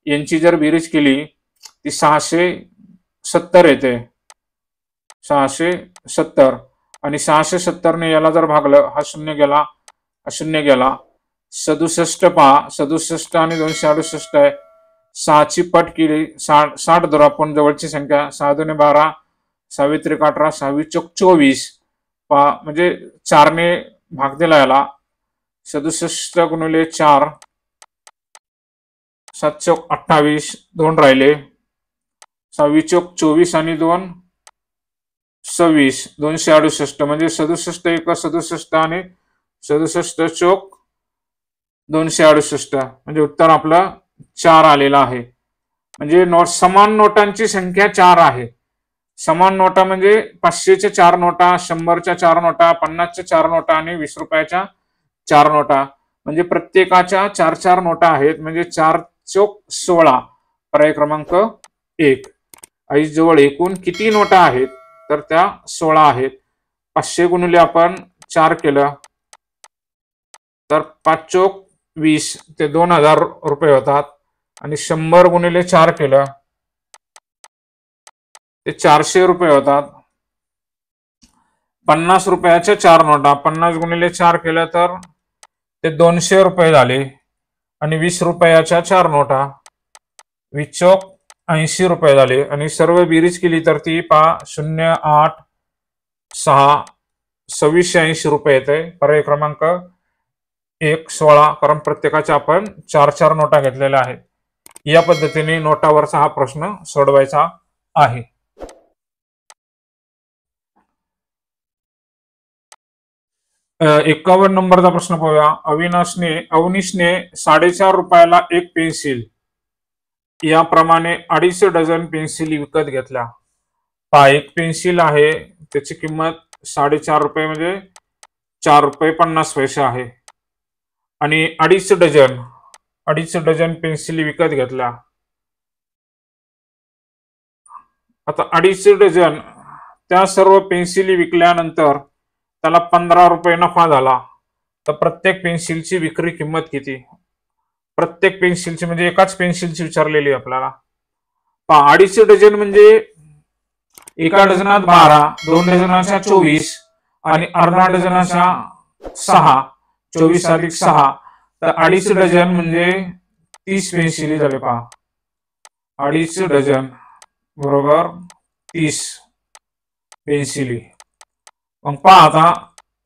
यांची जर बेरीज केली ती 670 येते. 670 आणि 670ने याला जर भागलं, हा शून्य गेला, हा शून्य गेला. 67 पहा, 67 आणि 268 आहे. 6ची पट केली, 60 धरू आपण जवळची संख्या. 6 दुने 12, 6 त्रिक 18, 6 चौक 24 पहा, म्हणजे 4ने भाग दिला याला. 67 गुणिले 4, 7 चौक 28, 2 राहिले. 6 चौक 24 आणि 2 26, 268 म्हणजे 67 एक 67 आणि 67 चौक 268 म्हणजे उत्तर आपलं 4 आलेलं आहे. म्हणजे समान नोटांची संख्या 4 आहे. समान नोटा म्हणजे 500च्या 4 नोटा, 100च्या 4 नोटा, 50च्या 4 नोटा आणि 20 रुपयाच्या 4 नोटा, म्हणजे प्रत्येकाच्या 4 नोटा आहेत. म्हणजे 4 चौक 16. पर्याय क्रमांक 1. आईजवळ एकूण किती नोटा आहेत? तर त्या 16 आहेत. 500 गुणिले आपण 4 केलं तर 5 चौक 20 ते 2000 रुपये होतात. आणि 100 गुणिले 4 केलं ते 400 रुपये होतात. 50 रुपयाच्या 4 नोटा, 50 गुणिले 4 केलं तर ते 200 रुपये झाले. आणि 20 रुपयाच्या 4 नोटा, 20 चौक 80 रुपये झाले. आणि सर्व बेरीज केली तर ती 0, 8, 6, 2680 रुपये येते. पर्याय क्रमांक 1, 16, कारण प्रत्येकाच्या आपण 4 नोटा घेतलेल्या आहेत. या पद्धतीने नोटावरचा हा प्रश्न सोडवायचा आहे. अ 51 नंबरचा प्रश्न पाहूया. अवनीशने 4.5 रुपयाला एक पेन्सिल याप्रमाणे 2.5 डझन पेन्सिली विकत घेतल्या. पहा, एक पेन्सिल आहे, त्याची किंमत 4.5 रुपये म्हणजे 4 रुपये 50 पैसे आहे. आणि 2.5 डझन पेन्सिली विकत घेतल्या. आता 2.5 डझन त्या सर्व पेन्सिली विकल्यानंतर त्याला 15 रुपये नफा झाला. तर प्रत्येक पेन्सिलची विक्री किंमत किती? प्रत्येक पेन्सिलची म्हणजे एकाच पेन्सिलची विचारलेली आपल्याला. 2.5 डझन म्हणजे एका डझनात 12, 2 डझनाच्या 24 आणि अर्धा डझनाच्या 6, 24 अधिक 6, तर 2.5 डझन म्हणजे 30 पेन्सिली झाले. पहा, 2.5 डझन बरोबर 30 पेन्सिली. मग पहा, आता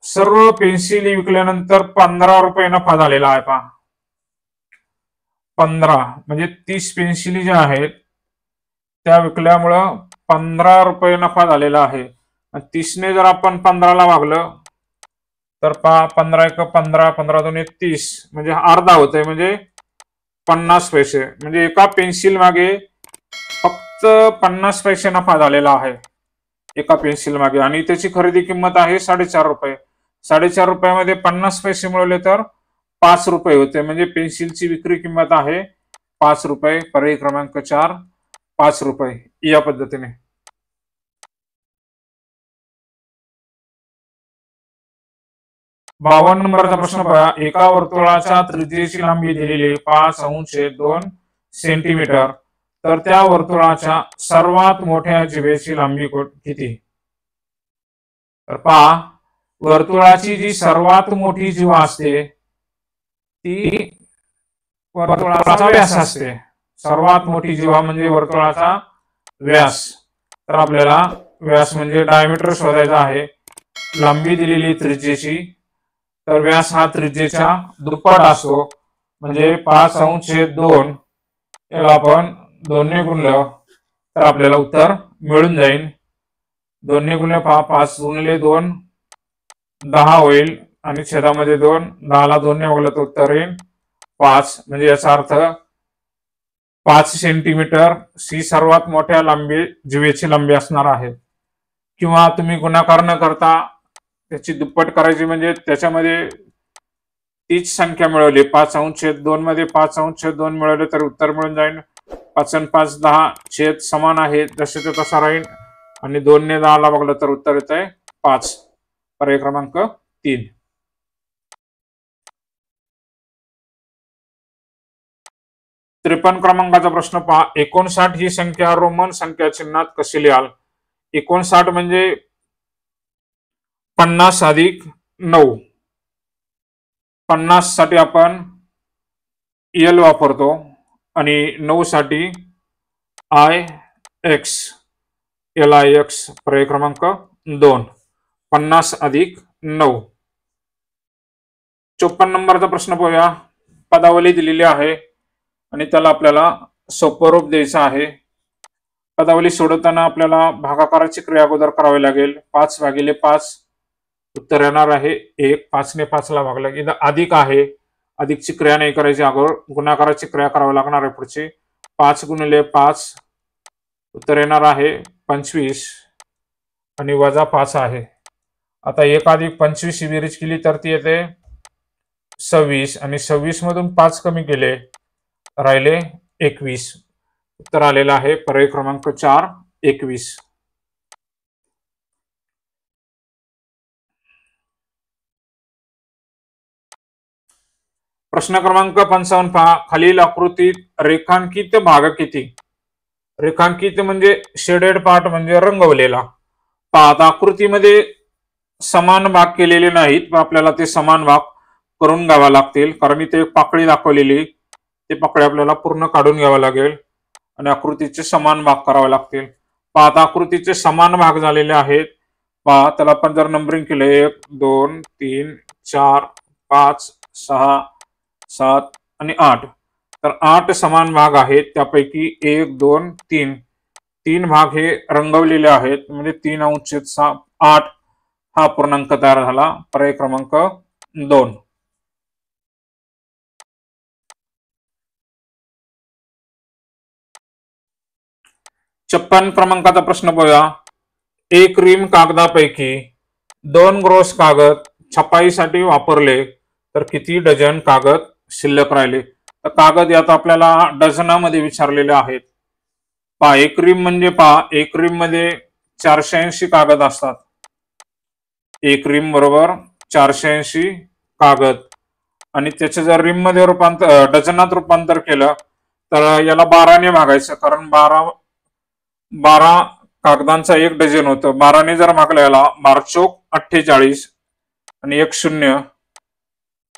सर्व पेन्सिली विकल्यानंतर 15 रुपये नफा झालेला आहे. पहा, 15 म्हणजे 30 पेन्सिली ज्या आहेत त्या विकल्यामुळं 15 रुपये नफा झालेला आहे. 30ने जर आपण 15ला भागलं तर पहा, 15 एक 15, 15 दोन 30 म्हणजे अर्धा होतोय, म्हणजे 50 पैसे. म्हणजे एका पेन्सिल मागे फक्त 50 पैसे नफा झालेला आहे एका पेन्सिल मागे. आणि त्याची खरेदी किंमत आहे 4.5 रुपये. 4.5 रुपयामध्ये 50 पैसे मिळवले तर 5 रुपये होते. म्हणजे पेन्सिलची विक्री किंमत आहे 5 रुपये. पर्याय क्रमांक 4, 5 रुपये. या पद्धतीने 52 नंबरचा प्रश्न पहा. एका वर्तुळाच्या त्रिज्येची लांबी दिलेली 5 अंश 2 सेंटीमीटर तर त्या वर्तुळाच्या सर्वात मोठ्या जिभेची लांबी किती? तर पहा, वर्तुळाची जी सर्वात मोठी जीवा असते ती वर्तुळाचा व्यास असते. सर्वात मोठी जीवा म्हणजे वर्तुळाचा व्यास. तर आपल्याला व्यास म्हणजे डायमीटर शोधायचा आहे. लांबी दिलेली त्रिज्येची, तर व्यास हा त्रिज्येच्या दुप्पट असतो. म्हणजे 5/2 याला आपण 2 ने गुणलं तर आपल्याला उत्तर मिळून जाईल. 2 ने गुणले 5 गुणिले 2 10 होईल आणि छेदामध्ये 2, 10 ला 2 ने भागलं तर उत्तर येईल 5. म्हणजे याचा अर्थ 5 सेंटीमीटर ही सर्वात मोठ्या जिभेची लांबी असणार आहे. किंवा तुम्ही गुणाकार न करता त्याची दुप्पट करायची, म्हणजे त्याच्यामध्ये तीच संख्या मिळवली, 5/2 मध्ये 5/2 मिळवले तर उत्तर मिळून जाईल. 5 आणि 5 10, छेद समान आहे, जसे तसा राहील आणि 2 ने 10 ला भागलं तर उत्तर येत आहे 5. पर्याय क्रमांक 3. 53 क्रमांकाचा प्रश्न पहा. 59 ही संख्या रोमन संख्या चिन्हात कशी लिहाल? 59 म्हणजे 50 अधिक 9. 50 साठी आपण एल वापरतो आणि 9 साठी IX, LIX. पर्याय क्रमांक 2. 50 अधिक 9. 54 नंबरचा प्रश्न पाहूया. पदावली दिलेली आहे आणि त्याला आपल्याला सोपं रूप द्यायचं आहे. पदावली सोडवताना आपल्याला भागाकाराची क्रिया अगोदर करावी लागेल. 5/5 उत्तर येणार आहे 1. 5 ने 5 ला भागलं. इथं अधिक आहे, अधिकची क्रिया नाही करायची, अगोदर गुणाकाराची क्रिया करावी लागणार आहे पुढची. 5 गुणिले 5 उत्तर येणार आहे 25 आणि वजा 5 आहे. आता 1 अधिक 25 बेरीज केली तर ती येते 26 आणि 26 मधून 5 कमी केले राहिले 21. उत्तर आलेलं आहे पर्याय क्रमांक 4, 21. प्रश्न क्रमांक 55 पहा. खालील आकृतीत रेखांकित भाग किती? रेखांकित म्हणजे शेडेड पार्ट, म्हणजे रंगवलेला. पहा, आता आकृतीमध्ये समान भाग केलेले नाहीत, पण आपल्याला ते समान भाग करून घ्यावा लागतील, कारण इथे एक पाकळी दाखवलेली, ते पाकळी आपल्याला पूर्ण काढून घ्यावा लागेल आणि आकृतीचे समान भाग करावे लागतील. पहा, आता आकृतीचे समान भाग झालेले आहेत. पहा, त्याला आपण जर नंबरिंग केलं 1 2 3 4 5 6 7 आणि 8, तर 8 समान भाग आहेत. त्यापैकी 1 2 3 3 भाग हे रंगवलेले आहेत, म्हणजे 3/8 हा पूर्णांक तयार झाला. पर्याय क्रमांक 2. 56 क्रमांकाचा प्रश्न पाहूया. एक रिम कागदापैकी 2 ग्रोस कागद छपाईसाठी वापरले तर किती डझन कागद शिल्लक राहिले? तर कागद यात आपल्याला डझनामध्ये विचारलेले आहेत. पहा, एक रिम म्हणजे पहा, एक रिम मध्ये 480 कागद असतात. एक रिम बरोबर 480 कागद, आणि त्याचे जर रिम मध्ये डझनात रूपांतर केलं तर याला 12 ने भागायचं, कारण 12 कागदांचा 1 डझन होतं. 12 ने जर भागलं याला 12 चोक 48 आणि 1 0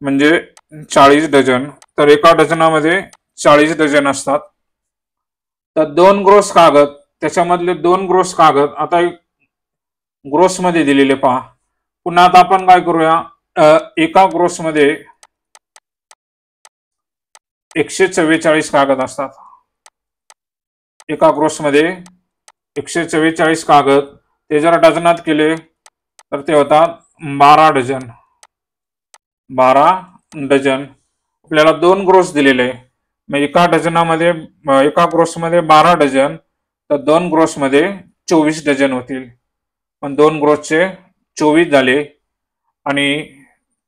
म्हणजे 40 डझन. तर एका डझनामध्ये 40 डझन असतात. तर 2 ग्रोस कागद, त्याच्यामधले 2 ग्रोस कागद आता ग्रोस मध्ये दिलेले पहा. पुन्हा आता आपण काय करूया, एका ग्रोस मध्ये 144 कागद असतात. एका ग्रोस मध्ये 144 कागद, ते जर डझनात केले तर ते होतात 12 डझन. 12 डझन. आपल्याला 2 ग्रोस दिलेले, मग एका डझनामध्ये, एका ग्रोस मध्ये 12 डझन, तर 2 ग्रोस मध्ये 24 डझन होतील. पण 2 ग्रोसचे 24 झाले आणि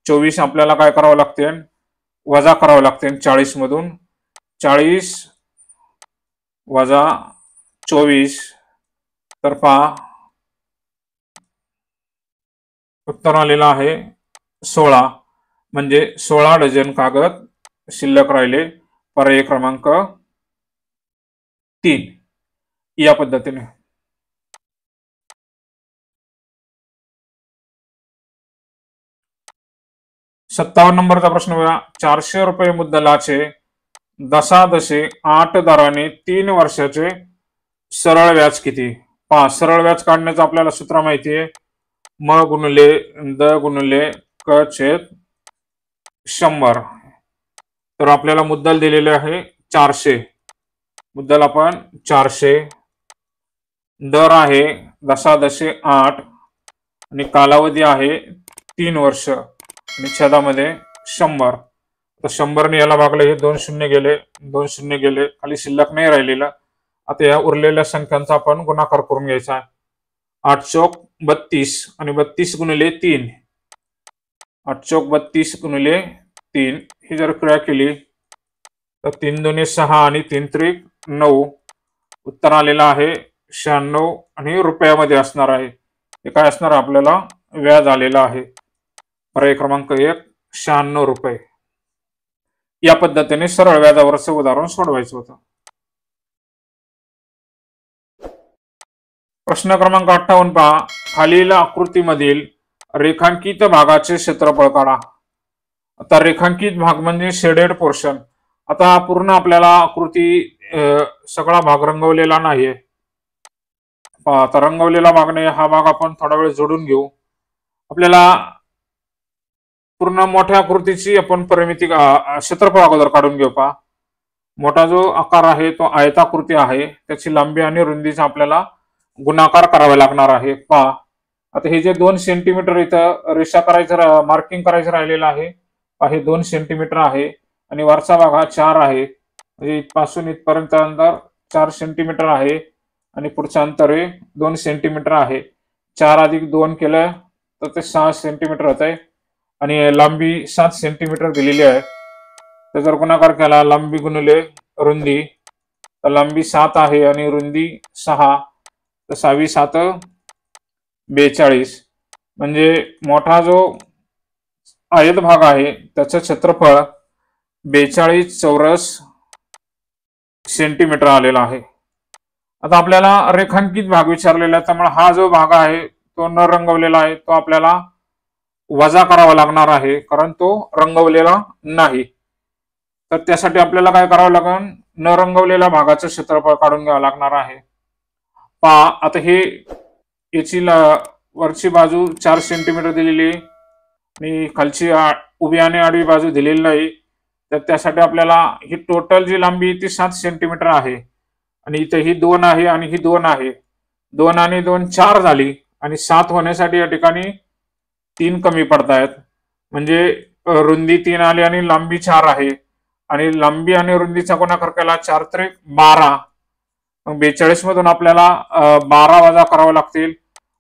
24 आपल्याला काय करावं लागते, वजा करावं लागते 40 मधून. 40 वजा 24, तर पहा उत्तर आलेलं आहे 16. म्हणजे 16 डझन कागद शिल्लक राहिले. पर्याय क्रमांक 3 या पद्धतीने. 57 नंबरचा प्रश्न बघा. 400 रुपये मुद्दलाचे दशादशे 8 दराने 3 वर्षाचे सरळ व्याज किती? पहा, सरळ व्याज काढण्याचं आपल्याला सूत्र माहिती आहे. म गुणिले द गुणिले क छेद 100. तर आपल्याला मुद्दल दिलेले आहे 400. मुद्दल आपण 400, दर आहे दशादशे 8 आणि कालावधी आहे 3 वर्ष आणि छेदामध्ये 100. तर 100 ने याला भागले, हे 2 शून्य गेले, 2 शून्य गेले, खाली शिल्लक नाही राहिलेलं. आता या उरलेल्या संख्यांचा आपण गुणाकार करून घ्यायचा आहे. 8 चौक 32 आणि 32 गुणिले 3, 8 चौक 32 गुणिले 3 ही जर क्रिया केली तर 3 दुने 6 आणि 3 त्रिक 9. उत्तर आलेलं आहे 96 आणि रुपयामध्ये असणार आहे. हे काय असणार, आपल्याला व्याज आलेलं आहे. पर्याय क्रमांक 1 96 रुपये. या पद्धतीने सरळ व्याजावरचं उदाहरण सोडवायचं होतं. प्रश्न क्रमांक 58 पहा. खालील आकृतीमधील रेखांकित भागाचे क्षेत्रफळ काढा. आता रेखांकित भाग म्हणजे शेडेड पोर्शन. आता पूर्ण आपल्याला आकृती सगळा भाग रंगवलेला नाहीये. आता रंगवलेला भाग नाही, हा भाग आपण थोडा वेळ जोडून घेऊ. आपल्याला पूर्ण मोठ्या आकृतीची आपण परिमिती क्षेत्रफळ अगोदर काढून घेऊ. पहा, मोठा जो आकार आहे तो आयताकृती आहे, त्याची लांबी आणि रुंदीचा आपल्याला गुणाकार करावा लागणार आहे. पहा, आता हे जे 2 सेंटीमीटर इथं रेषा करायचं, मार्किंग करायचं राहिलेलं आहे, हे 2 सेंटीमीटर आहे आणि वरचा भाग हा 4 आहे. म्हणजे इथपासून इथपर्यंत अंतर 4 सेंटीमीटर आहे आणि पुढचं अंतर हे 2 सेंटीमीटर आहे. 4 अधिक 2 केलं तर ते 6 सेंटीमीटर होत आहे आणि लांबी 7 सेंटीमीटर दिलेली आहे. तर जर गुणाकार केला लांबी गुणिले रुंदी, तर लांबी 7 आहे आणि रुंदी 6, तर 6 7 42. म्हणजे मोठा जो आयत भाग आहे त्याचं क्षेत्रफळ 42 चौरस सेंटीमीटर आलेला आहे. आता आपल्याला रेखांकित भाग विचारलेला आहे, त्यामुळे हा जो भाग आहे तो न रंगवलेला आहे, तो आपल्याला वजा करावा लागणार आहे, कारण तो रंगवलेला नाही. तर त्यासाठी आपल्याला काय करावं लागेल, न रंगवलेल्या भागाचं क्षेत्रफळ काढून घ्यावं लागणार आहे. पहा, आता हे याची वरची बाजू 4 सेंटीमीटर दिलेली आणि खालची उभी आणि आडवी बाजू दिलेली नाही. तर त्यासाठी आपल्याला ही टोटल जी लांबी ती 7 सेंटीमीटर आहे आणि इथे ही 2 आहे आणि ही 2 आहे. 2 आणि 2 4 झाली आणि 7 होण्यासाठी या ठिकाणी 3 कमी पडतायत. म्हणजे रुंदी 3 आली आणि लांबी 4 आहे आणि लांबी आणि रुंदीचा गुणाकार केला 4 त्रिक 12. मग 42 मधून आपल्याला 12 वजा करावे लागतील.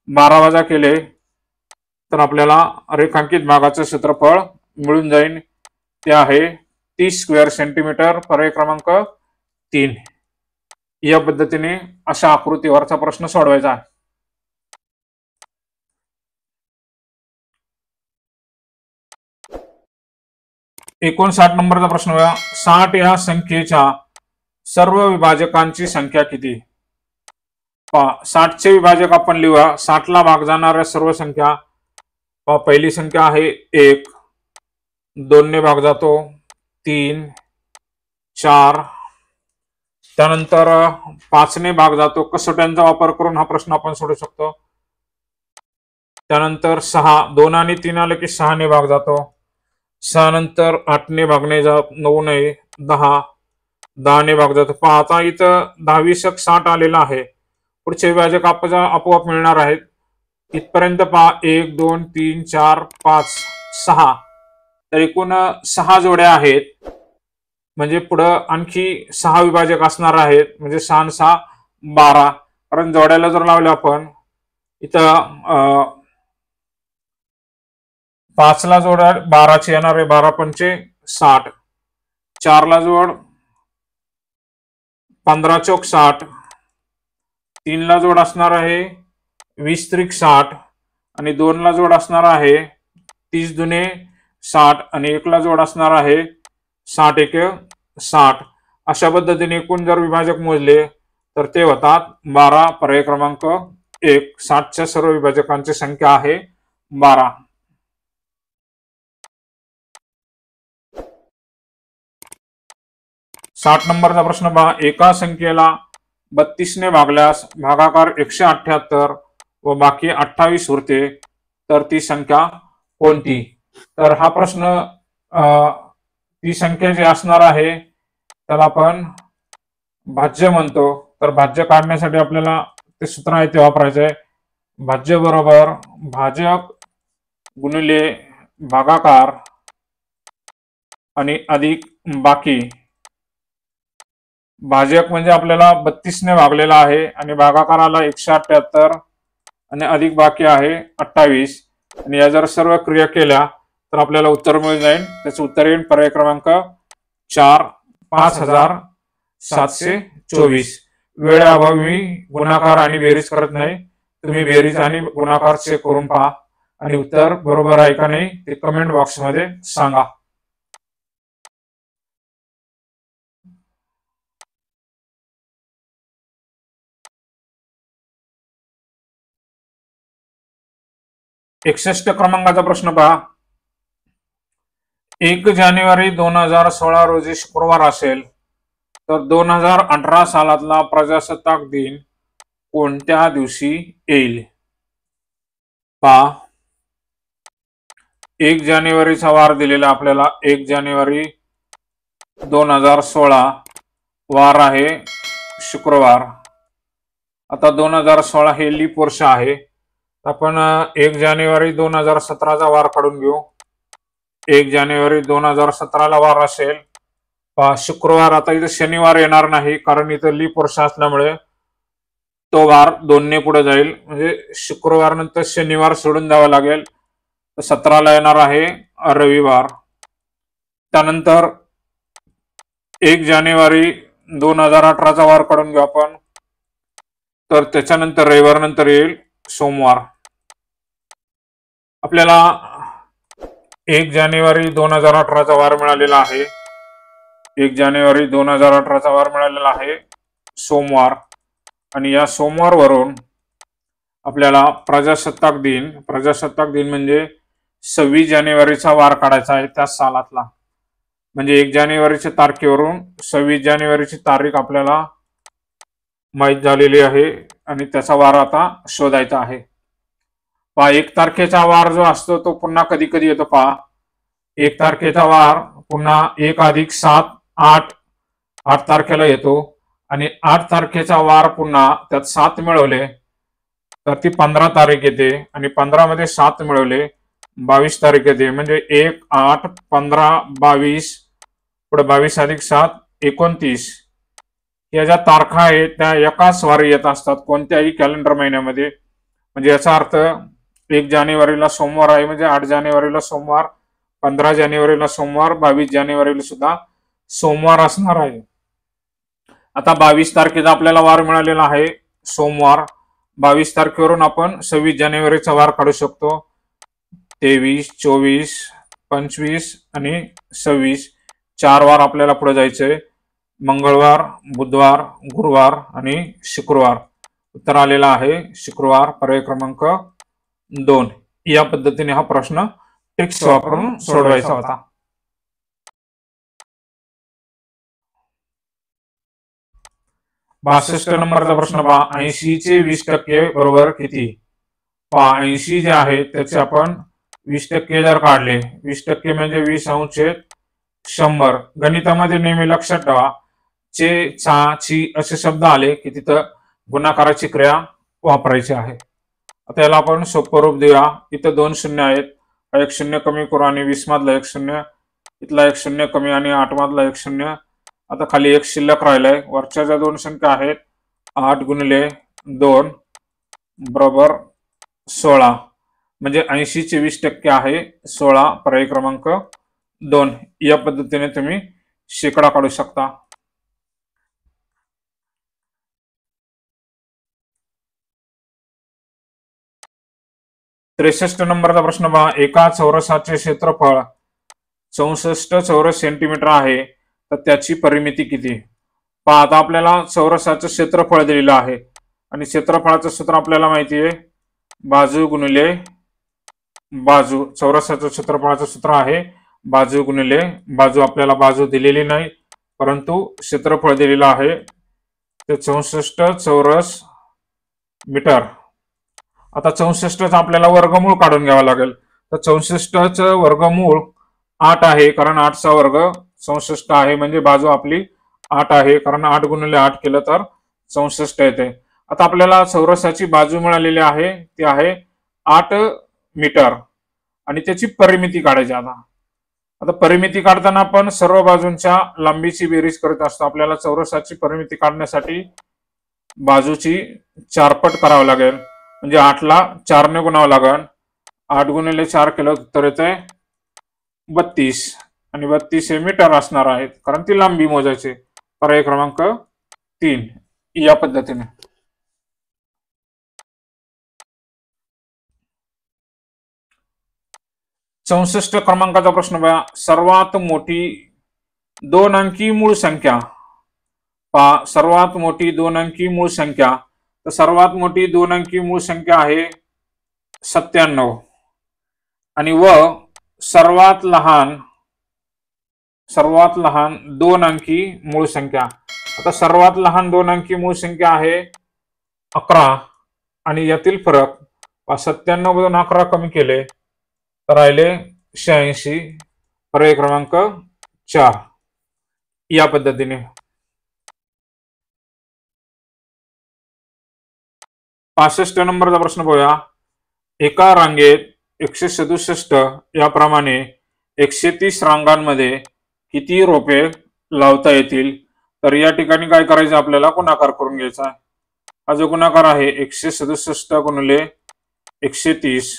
12 वजा केले तर आपल्याला रेखांकित भागाचं क्षेत्रफळ मिळून जाईल. ते आहे 30 स्क्वेअर सेंटीमीटर. पर्याय क्रमांक 3. या पद्धतीने अशा आकृतीवरचा प्रश्न सोडवायचा आहे. 59 नंबरचा प्रश्न बघा. 60 या संख्येच्या सर्व विभाजकांची संख्या किती? 60 चे विभाजक आपण लिहूया. 60 ला भाग जाणाऱ्या सर्व संख्या. पहिली संख्या आहे 1, 2 ने भाग जातो 3, 4, त्यानंतर 5 ने भाग जातो. कसोट्यांचा वापर करून हा प्रश्न आपण सोडू शकतो. त्यानंतर 6, 2 आणि 3 आले की 6 ने भाग जातो. 6 नंतर 8 ने भागणे जात, 9 ने 10, 10 ने भाग जातो. पहा, आता इथं 10 60 आलेला आहे. पुढचे विभाजक आपोआप मिळणार आहेत. इथपर्यंत पहा 1 2 3 4 5 6, तर एकूण 6 जोड्या आहेत. म्हणजे पुढं आणखी 6 विभाजक असणार आहेत. म्हणजे 6 आणि 6 12. कारण जोड्याला जर लावले आपण इथं 5 ला जोड 12 येणार आहे. 12 पंचे 60. 4 ला जोड 15 चौक 60. 3 ला जोड असणार आहे 20 त्रिक 60 आणि 2 ला जोड असणार आहे 30 दुने 60 आणि 1 ला जोड असणार आहे 60 1 60. अशा पद्धतीने एकूण जर विभाजक मोजले तर ते होतात 12. पर्याय क्रमांक 1. 60च्या सर्व विभाजकांची संख्या आहे 12. साठ नंबरचा प्रश्न पहा. एका संख्येला 32 ने भागल्यास भागाकार 178 व बाकी 28 उरते, तर ती संख्या कोणती? तर हा प्रश्न ती संख्या जी असणार आहे त्याला आपण भाज्य म्हणतो. तर भाज्य काढण्यासाठी आपल्याला ते सूत्र आहे ते वापरायचं आहे. भाज्य बरोबर भाजक गुणिले भागाकार आणि अधिक बाकी. भाजक म्हणजे आपल्याला 32 ने भागलेला आहे आणि भागाकाराला 178 आणि अधिक बाकी आहे 28. आणि या जर सर्व क्रिया केल्या तर आपल्याला उत्तर मिळून जाईल. त्याचं उत्तर येईल पर्याय क्रमांक 4. 5724. वेळेअभावी मी गुणाकार आणि बेरीज करत नाही. तुम्ही बेरीज आणि गुणाकार चेक करून पहा आणि उत्तर बरोबर आहे का नाही ते कमेंट बॉक्स मध्ये सांगा. एकसष्ट क्रमांकाचा प्रश्न पहा. 1 जानेवारी 2016 रोजी शुक्रवार असेल तर 2018 सालातला प्रजासत्ताक दिन कोणत्या दिवशी येईल? पहा, 1 जानेवारीचा वार दिलेला आपल्याला 1 जानेवारी 2016 वार आहे शुक्रवार. आता 2016 हे लीप वर्ष आहे. आपण 1 जानेवारी 2017चा वार काढून घेऊ. 1 जानेवारी 2017 ला वार असेल शुक्रवार. आता इथे शनिवार येणार नाही कारण इथं लीप वर्ष असल्यामुळे तो वार 2 ने पुढे जाईल. म्हणजे शुक्रवार नंतर शनिवार सोडून द्यावा लागेल. 17 ला येणार आहे रविवार. त्यानंतर 1 जानेवारी 2018चा वार काढून घेऊ आपण. तर त्याच्यानंतर रविवार नंतर येईल सोमवार. आपल्याला 1 जानेवारी 2018चा वार मिळालेला आहे. 1 जानेवारी 2018चा वार मिळालेला आहे सोमवार. आणि या सोमवारवरून आपल्याला प्रजासत्ताक दिन म्हणजे 26 जानेवारीचा वार काढायचा आहे त्या सालातला. म्हणजे 1 जानेवारीच्या तारखेवरून 26 जानेवारीची तारीख आपल्याला माहित झालेली आहे आणि त्याचा वार आता शोधायचा आहे. पहा, 1 तारखेचा वार जो असतो तो पुन्हा कधी कधी येतो. पहा, 1 तारखेचा वार पुन्हा 1 अधिक 7 8 तारखेला येतो आणि 8 तारखेचा वार पुन्हा त्यात 7 मिळवले तर ती 15 तारीख येते आणि 15 मध्ये 7 मिळवले 22 तारीख येते. म्हणजे 1 8 15 22 पुढे 22 अधिक 7 29 या ज्या तारखा आहेत त्या एकाच वारी येत असतात कोणत्याही कॅलेंडर महिन्यामध्ये. म्हणजे याचा अर्थ 1 जानेवारीला सोमवार आहे म्हणजे 8 जानेवारीला सोमवार, 15 जानेवारीला सोमवार, 22 जानेवारीला सुद्धा सोमवार असणार आहे. आता 22 तारखेचा आपल्याला वार मिळालेला आहे सोमवार. 22 तारखेवरून आपण 26 जानेवारीचा वार काढू शकतो. 23 24 25 आणि 26 4 वार आपल्याला पुढे जायचंय. मंगळवार, बुधवार, गुरुवार आणि शुक्रवार. उत्तर आलेला आहे शुक्रवार. पर्याय क्रमांक 2. या पद्धतीने हा प्रश्न ट्रिक्स वापरून सोडवायचा होता. बासष्ट नंबरचा प्रश्न पहा. 80 चे 20% बरोबर किती? पहा, 80 जे आहे त्याचे आपण 20% जर काढले, 20% म्हणजे 20/100. गणितामध्ये नेहमी लक्षात ठेवा चे, चा, ची असे शब्द आले की तिथं गुणाकाराची क्रिया वापरायची आहे. आता याला आपण सोपं रूप देऊया. इथं 2 शून्य आहेत. 1 शून्य कमी करू आणि 20 मधला 1 शून्य, इथला 1 शून्य कमी आणि 8 मधला 1 शून्य. आता खाली 1 शिल्लक राहिलाय. वरच्या ज्या 2 संख्या आहेत 8 गुणिले 2 बरोबर 16. म्हणजे 80 चे 20% आहे 16. पर्याय क्रमांक 2. या पद्धतीने तुम्ही शेकडा काढू शकता. त्रेसष्ट नंबरचा प्रश्न पहा. एका चौरसाचे क्षेत्रफळ 64 चौरस सेंटीमीटर आहे तर त्याची परिमिती किती? पहा आता आपल्याला चौरसाचं क्षेत्रफळ दिलेलं आहे आणि क्षेत्रफळाचं सूत्र आपल्याला माहिती आहे, बाजू गुणिले बाजू. चौरसाचं क्षेत्रफळाचं सूत्र आहे बाजू गुणिले बाजू. आपल्याला बाजू दिलेली नाही परंतु क्षेत्रफळ दिलेलं आहे ते 64 चौरस मीटर. आता 64चा आपल्याला वर्गमूळ काढून घ्यावा लागेल. तर 64चं वर्गमूळ 8 आहे, कारण 8चा वर्ग 64 आहे, म्हणजे बाजू आपली 8 आहे, कारण 8 गुणिले 8 केलं तर 64 येते. आता आपल्याला चौरसाची बाजू मिळालेली आहे ती आहे 8 मीटर आणि त्याची परिमिती काढायची. आता परिमिती काढताना आपण सर्व बाजूंच्या लांबीची बेरीज करत असतो. आपल्याला चौरसाची परिमिती काढण्यासाठी बाजूची 4 पट करावं लागेल, म्हणजे 8ला 4 ने गुणावं लागेल. 8 गुणिले 4 केलं तर येते 32 आणि 32 हे मीटर असणार आहेत, कारण ती लांबी मोजायची. पर्याय क्रमांक 3 या पद्धतीने. चौसष्ट क्रमांकाचा प्रश्न बघा. सर्वात मोठी 2 अंकी मूळ संख्या. पहा सर्वात मोठी 2 अंकी मूळ संख्या. तर सर्वात मोठी 2 अंकी मूळ संख्या आहे 97 आणि व सर्वात लहान 2 अंकी मूळ संख्या. आता सर्वात लहान 2 अंकी मूळ संख्या आहे 11 आणि यातील फरक 97 मधून 11 कमी केले तर राहिले 86. पर्याय क्रमांक 4 या पद्धतीने. 65 नंबरचा प्रश्न बघूया. एका रांगेत 167 याप्रमाणे 130 रांगांमध्ये किती रोपे लावता येतील? तर या ठिकाणी काय करायचं, आपल्याला गुणाकार करून घ्यायचा. हा जो गुणाकार आहे 167 गुणिले 130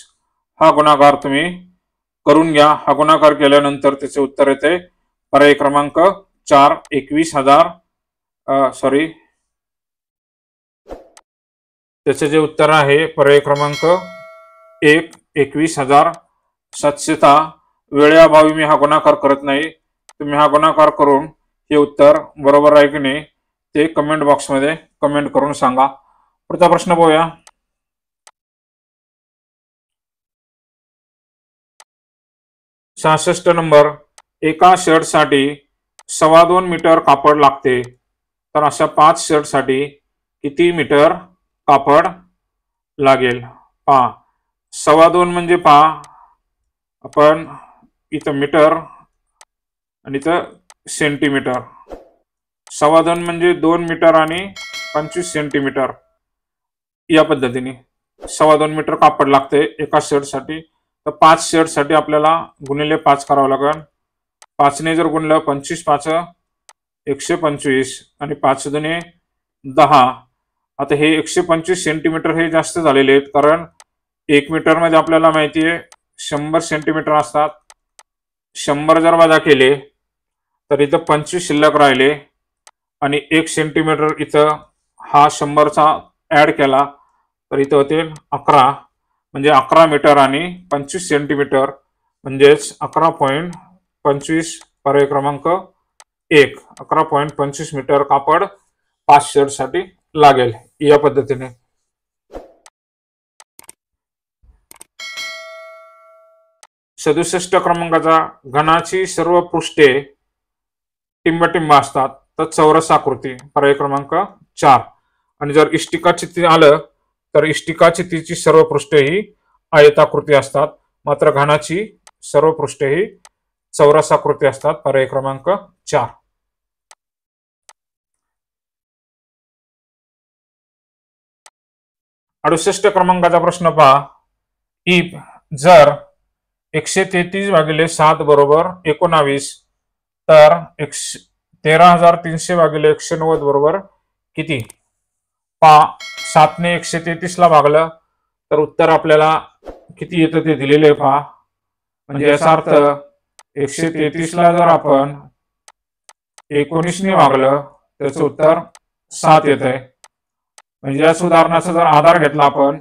हा गुणाकार तुम्ही करून घ्या. हा गुणाकार केल्यानंतर त्याचे उत्तर येते पर्याय क्रमांक 4 21,000. त्याचे जे उत्तर आहे पर्याय क्रमांक 1 21,700. वेळेअभावी मी हा गुणाकार करत नाही. तुम्ही हा गुणाकार करून हे उत्तर बरोबर आहे की नाही ते कमेंट बॉक्समध्ये कमेंट करून सांगा. पुढचा प्रश्न बघूया. 66 नंबर. एका शर्टसाठी 2.25 मीटर कापड लागते, तर अशा 5 शर्टसाठी किती मीटर कापड लागेल? पहा 2.25 म्हणजे पहा आपण इथं मीटर आणि इथं सेंटीमीटर. 2.25 म्हणजे 2 मीटर आणि 25 सेंटीमीटर या पद्धतीने 2.25 मीटर कापड लागते एका शर्टसाठी. तर 5 शर्टसाठी आपल्याला गुणिले 5 करावं लागेल. 5 ने जर गुणलं 25 5 125 आणि 5 दुने 10. आता हे 125 सेंटीमीटर हे जास्त झालेले आहेत, कारण 1 मीटर मध्ये आपल्याला माहिती आहे 100 सेंटीमीटर असतात. 100 जर वजा केले तर इथं 25 शिल्लक राहिले आणि 1 सेंटीमीटर इथं हा 100चा ऍड केला तर इथं होते 11, म्हणजे 11 मीटर आणि 25 सेंटीमीटर म्हणजेच 11.25. पर्याय क्रमांक 1 11.25 मीटर कापड 5 शर्टसाठी लागेल या पद्धतीने. सदुसष्ट क्रमांकाचा. घनाची सर्व पृष्ठे टिंबटिंब असतात तर चौरस आकृती. पर्याय क्रमांक 4. आणि जर इष्टिकाचित्र आलं तर इष्टिकाचित्रीची सर्व पृष्ठे ही आयताकृती असतात, मात्र घनाची सर्व पृष्ठे ही चौरसाकृती असतात. पर्याय क्रमांक 4. अडुसष्ट क्रमांकाचा प्रश्न पहा. इफ जर 133 भागिले 7 बरोबर 19 तर 13,300 भागिले 190 बरोबर किती? पहा 7 ने 133 ला भागलं तर उत्तर आपल्याला किती येतं ते दिलेले पहा. म्हणजे याचा अर्थ 133 ला जर आपण 19 ने भागलं त्याचं उत्तर 7 येत आहे. म्हणजे या उदाहरणाचा जर आधार घेतला आपण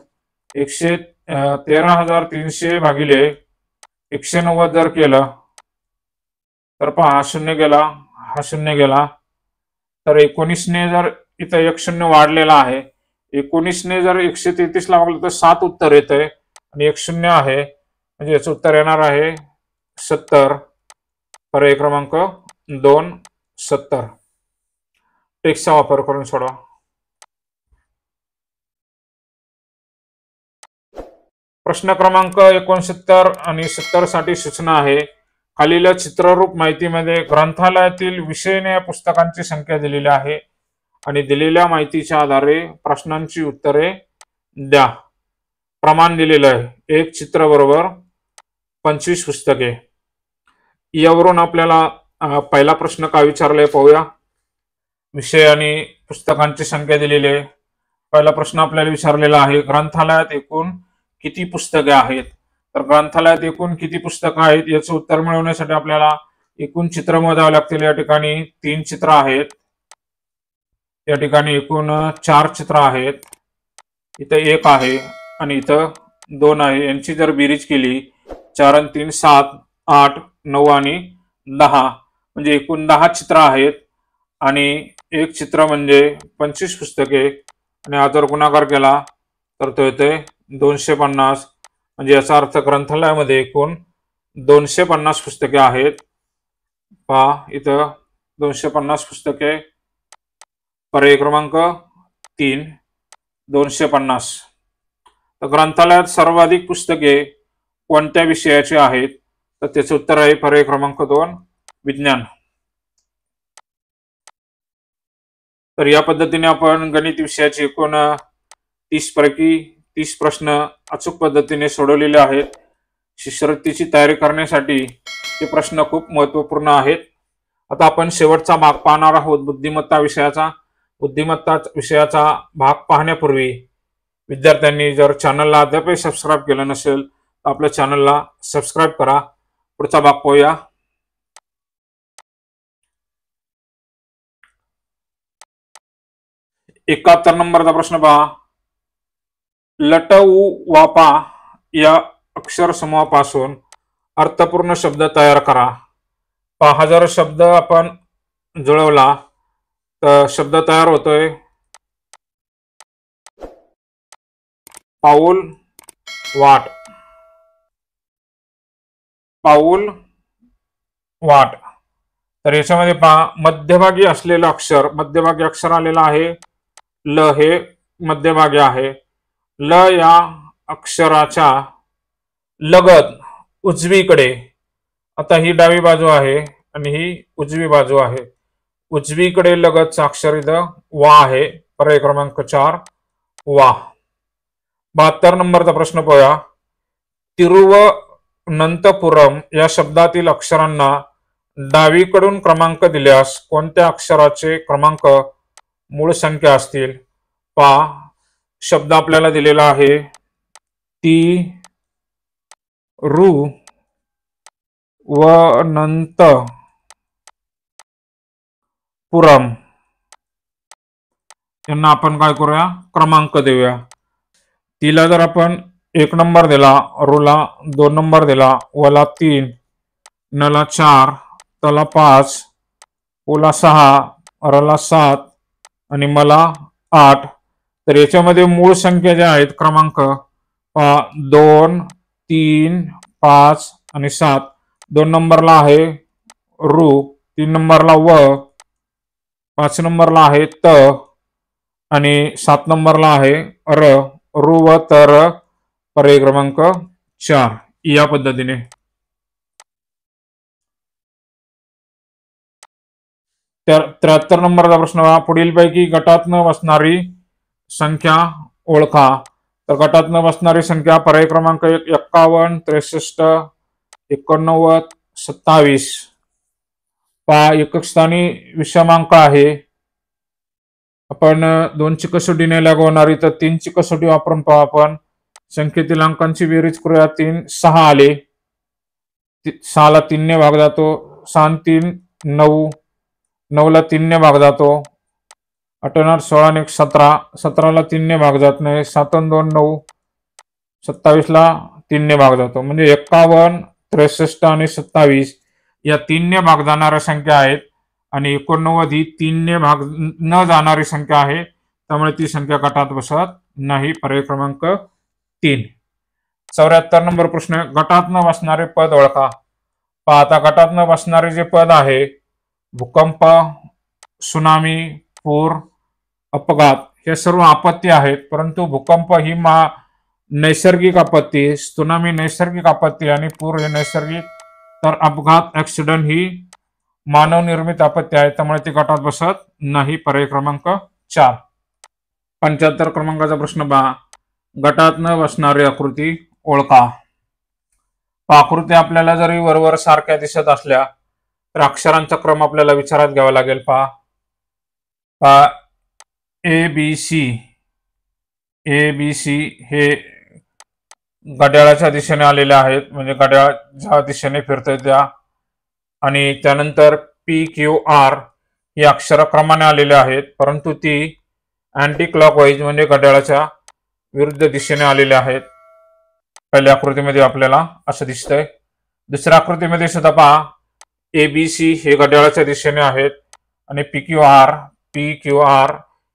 13,300 भागिले 190 जर केलं तर पहा 0 गेला, हा 0 गेला, तर 19ने जर इथं 1 0 वाढलेला आहे, 19ने जर 133 ला भागलं तर 7 उत्तर येतंय आणि 1 0 आहे, म्हणजे याचं उत्तर येणार आहे 70. पर्याय क्रमांक 2 70. टेक्स्टचा वापर करून सोडवा. प्रश्न क्रमांक 69 आणि 70 साठी सूचना आहे. खालील चित्ररूप माहितीमध्ये ग्रंथालयातील विषयने पुस्तकांची संख्या दिलेली आहे आणि दिलेल्या माहितीच्या आधारे प्रश्नांची उत्तरे द्या. प्रमाण दिलेलं आहे, एक चित्र बरोबर 25 पुस्तके. यावरून आपल्याला पहिला प्रश्न काय विचारलाय पाहूया. विषय आणि पुस्तकांची संख्या दिलेली आहे. पहिला प्रश्न आपल्याला विचारलेला आहे, ग्रंथालयात एकूण किती पुस्तके आहेत. तर ग्रंथालयात एकूण किती पुस्तकं आहेत याचं उत्तर मिळवण्यासाठी आपल्याला एकूण चित्र मोजावे लागतील. या ठिकाणी 3 चित्र आहेत, या ठिकाणी एकूण 4 चित्र आहेत, इथं 1 आहे आणि इथं 2 आहे. यांची जर बेरीज केली 4 आणि 3 7 8 9 आणि 10 म्हणजे एकूण 10 चित्र आहेत आणि एक चित्र म्हणजे 25 पुस्तके आणि हा जर गुणाकार केला तर तो येते 250. म्हणजे याचा अर्थ ग्रंथालयामध्ये एकूण 250 पुस्तके आहेत. पहा इथं 250 पुस्तके. पर्याय क्रमांक 3 250. तर ग्रंथालयात सर्वाधिक पुस्तके कोणत्या विषयाची आहेत. तर त्याचे उत्तर आहे पर्याय क्रमांक 2 विज्ञान. तर या पद्धतीने आपण गणित विषयाचे एकूण 30 पैकी 30 प्रश्न अचूक पद्धतीने सोडवलेले आहेत. शिष्यवृत्तीची तयारी करण्यासाठी हे प्रश्न खूप महत्त्वपूर्ण आहेत. आता आपण शेवटचा भाग पाहणार आहोत, बुद्धिमत्ता विषयाचा. बुद्धिमत्ता विषयाचा भाग पाहण्यापूर्वी विद्यार्थ्यांनी जर चॅनलला अद्यापही सबस्क्राईब केलं नसेल तर आपल्या चॅनलला सबस्क्राईब करा. पुढचा भाग पाहूया. एकाहत्तर नंबरचा प्रश्न पहा. लट उ वापा या अक्षर समूहापासून अर्थपूर्ण शब्द तयार करा. पहा, हा जर शब्द आपण जुळवला तर शब्द तयार होतोय पाऊल वाट. पाऊल वाट. तर याच्यामध्ये पहा, मध्यभागी असलेलं अक्षर, मध्यभागी अक्षर आलेलं आहे ल, हे मध्यभागी आहे. ल या अक्षराच्या लगत उजवीकडे, आता ही डावी बाजू आहे आणि ही उजवी बाजू आहे, उजवीकडे लगतचं अक्षर इथं वा आहे. पर्याय क्रमांक 4 वा. 72 नंबरचा प्रश्न पाहूया. तिरुवनंतपुरम या शब्दातील अक्षरांना डावीकडून क्रमांक दिल्यास कोणत्या अक्षराचे क्रमांक मूळ संख्या असतील. पहा, शब्द आपल्याला दिलेला आहे ती रु व नंत पुरम. यांना आपण काय करूया, क्रमांक देऊया. तिला जर आपण 1 नंबर दिला, रुला 2 नंबर दिला, वला 3, नला 4, तला 5, ओला 6, रला 7 आणि मला 8. तर याच्यामध्ये मूळ संख्या ज्या आहेत क्रमांक 2 3 5 आणि 7. 2 नंबरला आहे रु, 3 नंबरला व, 5 नंबरला आहे त आणि 7 नंबरला आहे र. रु व तर. पर्याय क्रमांक 4 या पद्धतीने. तर 73 नंबरचा प्रश्न पहा. पुढीलपैकी गटात न बसणारी संख्या ओळखा. तर गटात न बसणारी संख्या पर्याय क्रमांक 1 51 63 89 27. पहा, एकक स्थानी विषमांक आहे. आपण 2 ची कसोटी नाही लागवणारी तर 3 ची कसोटी वापरून पहा. आपण संख्येतील अंकांची बेरीज करूया. 3 6 आले, 6 ला 3 ने भाग जातो, 6 3 9, 9 ला 3 ने भाग जातो, 8 16 1 17, 17 ला 3 ने भाग जात नाही, 7 2 9, 27 ला 3 ने भाग जातो. म्हणजे 51 63 आणि 27 या 3 ने भाग जाणाऱ्या संख्या आहेत आणि 89 ही 3 ने भाग न जाणारी संख्या आहे, त्यामुळे ती संख्या गटात बसत नाही. पर्याय क्रमांक 3. 74 नंबर प्रश्न, गटात न बसणारे पद ओळखा. पहा आता गटात न बसणारे जे पद आहे, भूकंप, सुनामी, पूर, अपघात हे सर्व आपत्ती आहेत. परंतु भूकंप ही नैसर्गिक आपत्ती, सुनामी नैसर्गिक आपत्ती आणि पूर हे नैसर्गिक, तर अपघात ऍक्सिडेंट ही मानव निर्मित आपत्ती आहे, त्यामुळे ती गटात बसत नाही. पर्याय क्रमांक 4. 75 क्रमांकाचा प्रश्न पहा, गटात न बसणारी आकृती ओळखा. आकृती आपल्याला जरी वरवर सारख्या दिसत असल्या तर अक्षरांचा क्रम आपल्याला विचारात घ्यावा लागेल. पहा ए बी सी हे घड्याळाच्या दिशेने आलेले आहेत, म्हणजे घड्याळ ज्या दिशेने फिरतंय त्या. आणि त्यानंतर पी क्यू आर ही अक्षर क्रमाने आलेले आहेत, परंतु ती अँटी क्लॉकवाईज म्हणजे घड्याळाच्या विरुद्ध दिशेने आलेले आहेत. पहिल्या आकृतीमध्ये आपल्याला असं दिसतंय. दुसऱ्या आकृतीमध्ये सुद्धा पहा, ABC हे घड्याळाच्या दिशेने आहेत आणि PQR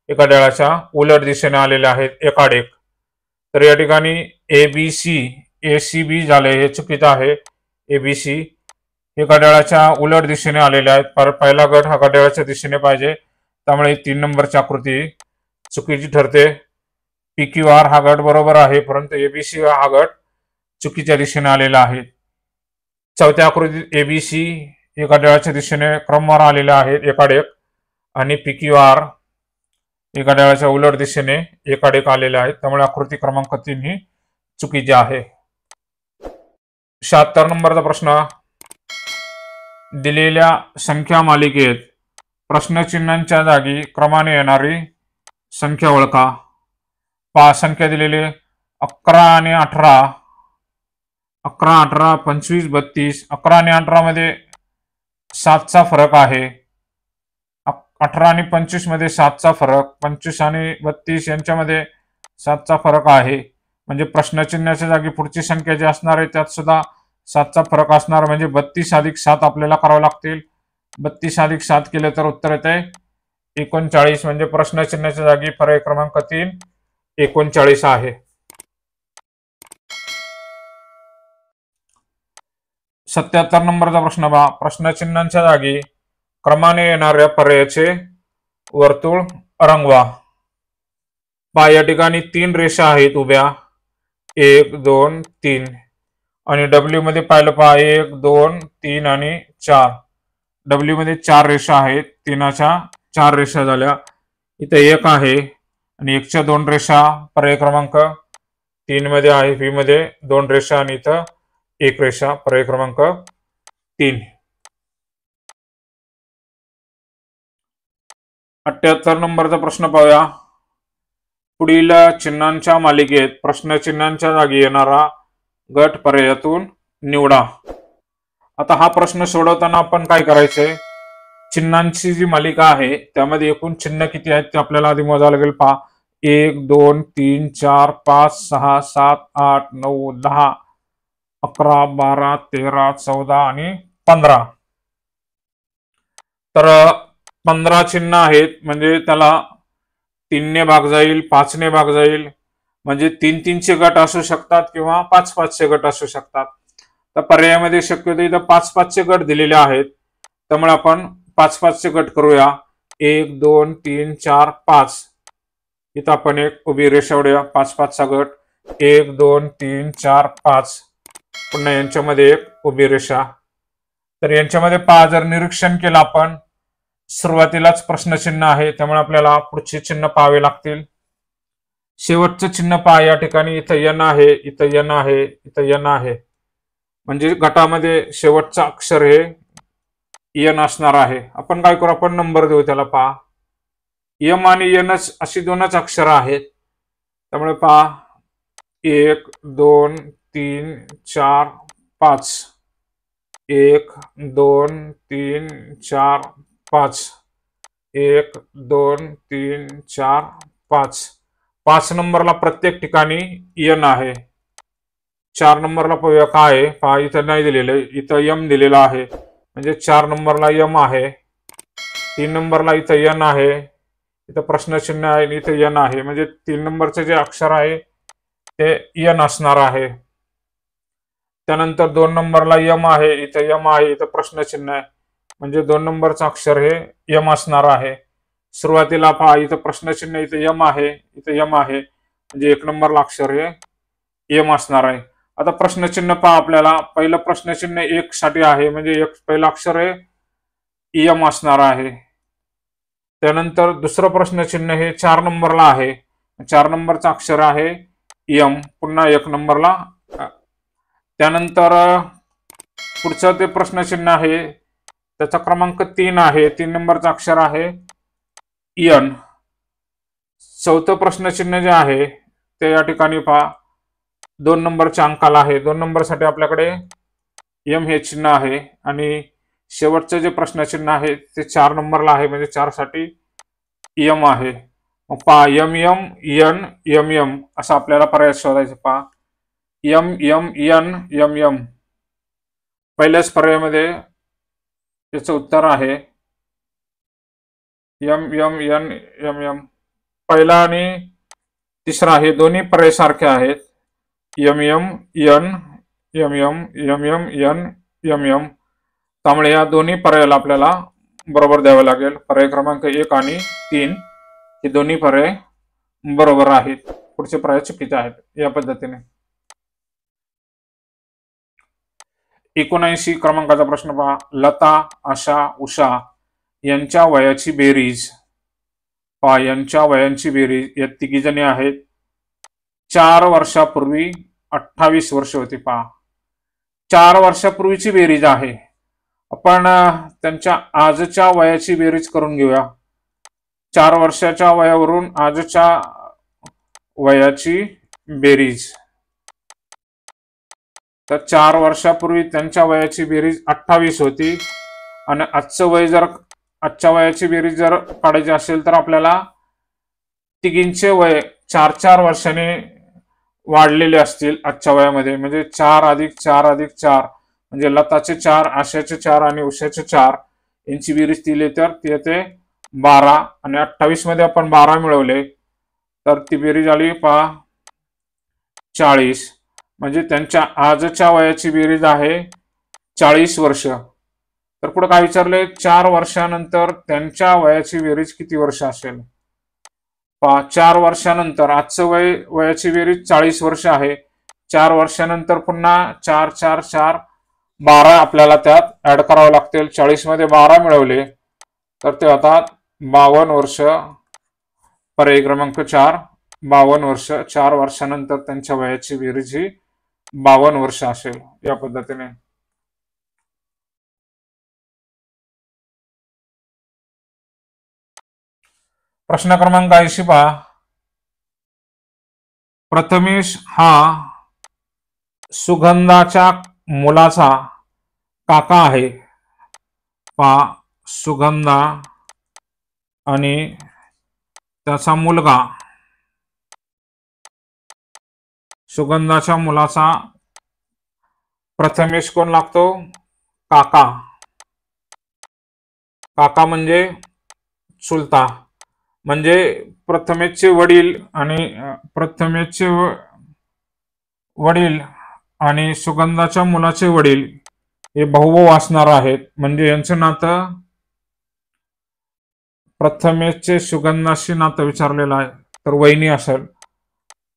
हे घड्याळाच्या उलट दिशेने आलेले आहेत एकाडेक. तर या ठिकाणी ACB झाले, हे चुकीचं आहे. ABC हे घड्याळाच्या उलट दिशेने आलेले आहेत. पहिला गट हा घड्याळाच्या दिशेने पाहिजे, त्यामुळे 3 नंबरची आकृती चुकीची ठरते. PQR हा गट बरोबर आहे, परंतु ABC हा गट चुकीच्या दिशेने आलेला आहे. चौथ्या आकृतीत ABC हे घड्याळाच्या दिशेने क्रमवार आलेले आहेत एकाडेक, आणि PQR हे घड्याळाच्या उलट दिशेने एकाडेक आलेले आहेत, त्यामुळे आकृती क्रमांक 3 ही चुकीची आहे. 76 नंबरचा प्रश्न, दिलेल्या संख्या मालिकेत प्रश्नचिन्हांच्या जागी क्रमाने येणारी संख्या ओळखा. पहा संख्या दिलेली 11 आणि 18, 11, 18, 25, 32. 11 आणि 18 मध्ये 7चा फरक आहे. 18 आणि 25 मध्ये 7चा फरक, 25 आणि 32 यांच्यामध्ये 7चा फरक आहे. म्हणजे प्रश्नचिन्हाच्या जागी पुढची संख्या जी असणार आहे त्यात सुद्धा 7चा फरक असणार, म्हणजे 32 अधिक 7 आपल्याला करावं लागतील. 32 अधिक 7 केले तर उत्तर येते 39. म्हणजे प्रश्नचिन्हाच्या जागी पर्याय क्रमांक 3 39 आहे. 77 नंबरचा प्रश्न पहा, प्रश्नचिन्हांच्या जागी क्रमाने येणाऱ्या पर्यायाचे वर्तुळ रंगवा. पहा या ठिकाणी 3 रेषा आहेत उभ्या, 1 2 3, आणि डब्ल्यू मध्ये पाहिलं पहा 1 2 3 आणि 4. डब्ल्यू मध्ये 4 रेषा आहेत, 3च्या 4 रेषा झाल्या. इथं 1 आहे आणि 1च्या 2 रेषा पर्याय क्रमांक 3 मध्ये आहे. व्ही मध्ये 2 रेषा आणि इथं 1 रेषा पर्याय क्रमांक 3. 78 नंबरचा प्रश्न पाहूया. पुढील चिन्हांच्या मालिकेत प्रश्नचिन्हांच्या जागी येणारा गट पर्यायातून निवडा. आता हा प्रश्न सोडवताना आपण काय करायचंय, चिन्हांची जी मालिका आहे त्यामध्ये एकूण चिन्ह किती आहेत ते आपल्याला आधी मोजावं लागेल. पहा 1 2 3 4 5 6 7 8 9 10 11 12 13 14 आणि 15. तर 15 चिन्ह आहेत, म्हणजे त्याला 3 ने भाग जाईल, 5 ने भाग जाईल, म्हणजे 3-3चे गट असू शकतात किंवा 5-5चे गट असू शकतात. तर पर्यायामध्ये शक्यतो इथं 5-5चे गट दिलेले आहेत, त्यामुळे आपण 5-5चे गट करूया. 1 2 3 4 5. इथं आपण एक उभी रेषा ओढूया, 5-5चा गट. 1 2 3 4 5. पुन्हा यांच्यामध्ये एक उभी रेषा. तर यांच्यामध्ये पहा, जर निरीक्षण केलं आपण, सुरुवातीलाच प्रश्नचिन्ह आहे, त्यामुळे आपल्याला पुढचे चिन्ह पाहावे लागतील. शेवटचं चिन्ह पहा, या ठिकाणी इथं n आहे, इथं n आहे, इथं n आहे, म्हणजे गटामध्ये शेवटचं अक्षर हे n असणार आहे. आपण काय करू, आपण नंबर देऊ त्याला. पहा m आणि n अशी 2च अक्षर आहेत, त्यामुळे पहा 1 2 3 4 5. 1 2 3 4 5. 1 2 3 4 5. 5 नंबरला प्रत्येक ठिकाणी n आहे. 4 नंबरला पाहूया काय आहे. पहा इथं नाही दिलेलं, इथं m दिलेला आहे, म्हणजे 4 नंबरला m आहे. 3 नंबरला इथं यन आहे, इथं प्रश्नचिन्ह आहे आणि इथं यन आहे, म्हणजे 3 नंबरचे जे अक्षर आहे ते यन असणार आहे. त्यानंतर 2 नंबरला यम आहे, इथं यम आहे, इथं प्रश्नचिन्ह आहे, म्हणजे 2 नंबरचं अक्षर हे यम असणार आहे. सुरुवातीला पहा, इथं प्रश्नचिन्ह, इथं यम आहे, इथं यम आहे, म्हणजे 1 नंबरला अक्षर हे यम असणार आहे. आता प्रश्नचिन्ह पहा, आपल्याला पहिलं प्रश्नचिन्ह 1 साठी आहे, म्हणजे पहिलं अक्षर हे यम असणार आहे. त्यानंतर दुसरं प्रश्नचिन्ह हे 4 नंबरला आहे, 4 नंबरचं अक्षर आहे यम, पुन्हा 1 नंबरला. त्यानंतर पुढचं ते प्रश्नचिन्ह आहे त्याचा क्रमांक 3 आहे, 3 नंबरचं अक्षर आहे यन. चौथं प्रश्नचिन्ह जे आहे ते या ठिकाणी पहा 2 नंबरच्या अंकाला आहे, 2 नंबरसाठी आपल्याकडे यम हे चिन्ह आहे, आणि शेवटचं जे प्रश्नचिन्ह आहे ते 4 नंबरला आहे, म्हणजे 4 साठी यम आहे. मग पहा, M M N M M असं आपल्याला पर्याय शोधायचं. पहा, M M N M M, पहिल्याच पर्यायामध्ये याचं उत्तर आहे M M N M M. पहिला आणि तिसरा हे दोन्ही पर्याय सारखे आहेत, M M N M M M M N M M. त्यामुळे या दोन्ही पर्यायाला आपल्याला बरोबर द्यावे लागेल. पर्याय क्रमांक 1 आणि 3 हे दोन्ही पर्याय बरोबर आहेत, पुढचे पर्याय चुकीचे आहेत. या पद्धतीने 79 क्रमांकाचा प्रश्न पहा, लता, आशा, उषा यांच्या वयाची बेरीज. पहा, यांच्या वयांची बेरीज, या तिघी जणी आहेत. 4 वर्षापूर्वी 28 वर्ष होती. पहा, 4 वर्षापूर्वीची बेरीज आहे. आपण त्यांच्या आजच्या वयाची बेरीज करून घेऊया. 4 वर्षाच्या वयावरून आजच्या वयाची बेरीज. तर 4 वर्षापूर्वी त्यांच्या वयाची बेरीज 28 होती, आणि आजच्या वयाची बेरीज जर काढायची असेल तर आपल्याला तिघींचे वय 4-4 वर्षांनी वाढलेले असतील आजच्या वयामध्ये, म्हणजे 4 अधिक 4 अधिक 4, म्हणजे लताचे 4, आशाचे 4 आणि उषाचे 4 यांची बेरीज दिली तर ती येते 12, आणि 28 मध्ये आपण 12 मिळवले तर ती बेरीज आली पहा 40. म्हणजे त्यांच्या आजच्या वयाची बेरीज आहे 40 वर्ष. तर पुढे काय विचारले, 4 वर्षानंतर त्यांच्या वयाची बेरीज किती वर्ष असेल. पहा, 4 वर्षानंतर आजचं वयाची बेरीज 40 वर्ष आहे. 4 वर्षानंतर पुन्हा 4 4 4 12 आपल्याला त्यात ऍड करावं लागतील. 40 मध्ये 12 मिळवले तर ते होतात 52 वर्ष. पर्याय क्रमांक 4 52 वर्ष. 4 वर्षानंतर त्यांच्या वयाची बेरीज ही 52 वर्ष असेल. या पद्धतीने प्रश्न क्रमांक 80 पहा, प्रथमेश हा सुगंधाच्या मुलाचा काका आहे. पहा, सुगंधा आणि त्याचा मुलगा, सुगंधाच्या मुलाचा प्रथमेश कोण लागतो, काका. काका म्हणजे चुलता, म्हणजे प्रथमेशचे वडील आणि सुगंधाच्या मुलाचे वडील हे भाऊ असणार आहेत. म्हणजे यांचं नातं, प्रथमेशचे सुगंधाशी नातं विचारलेलं आहे तर वहिनी असेल.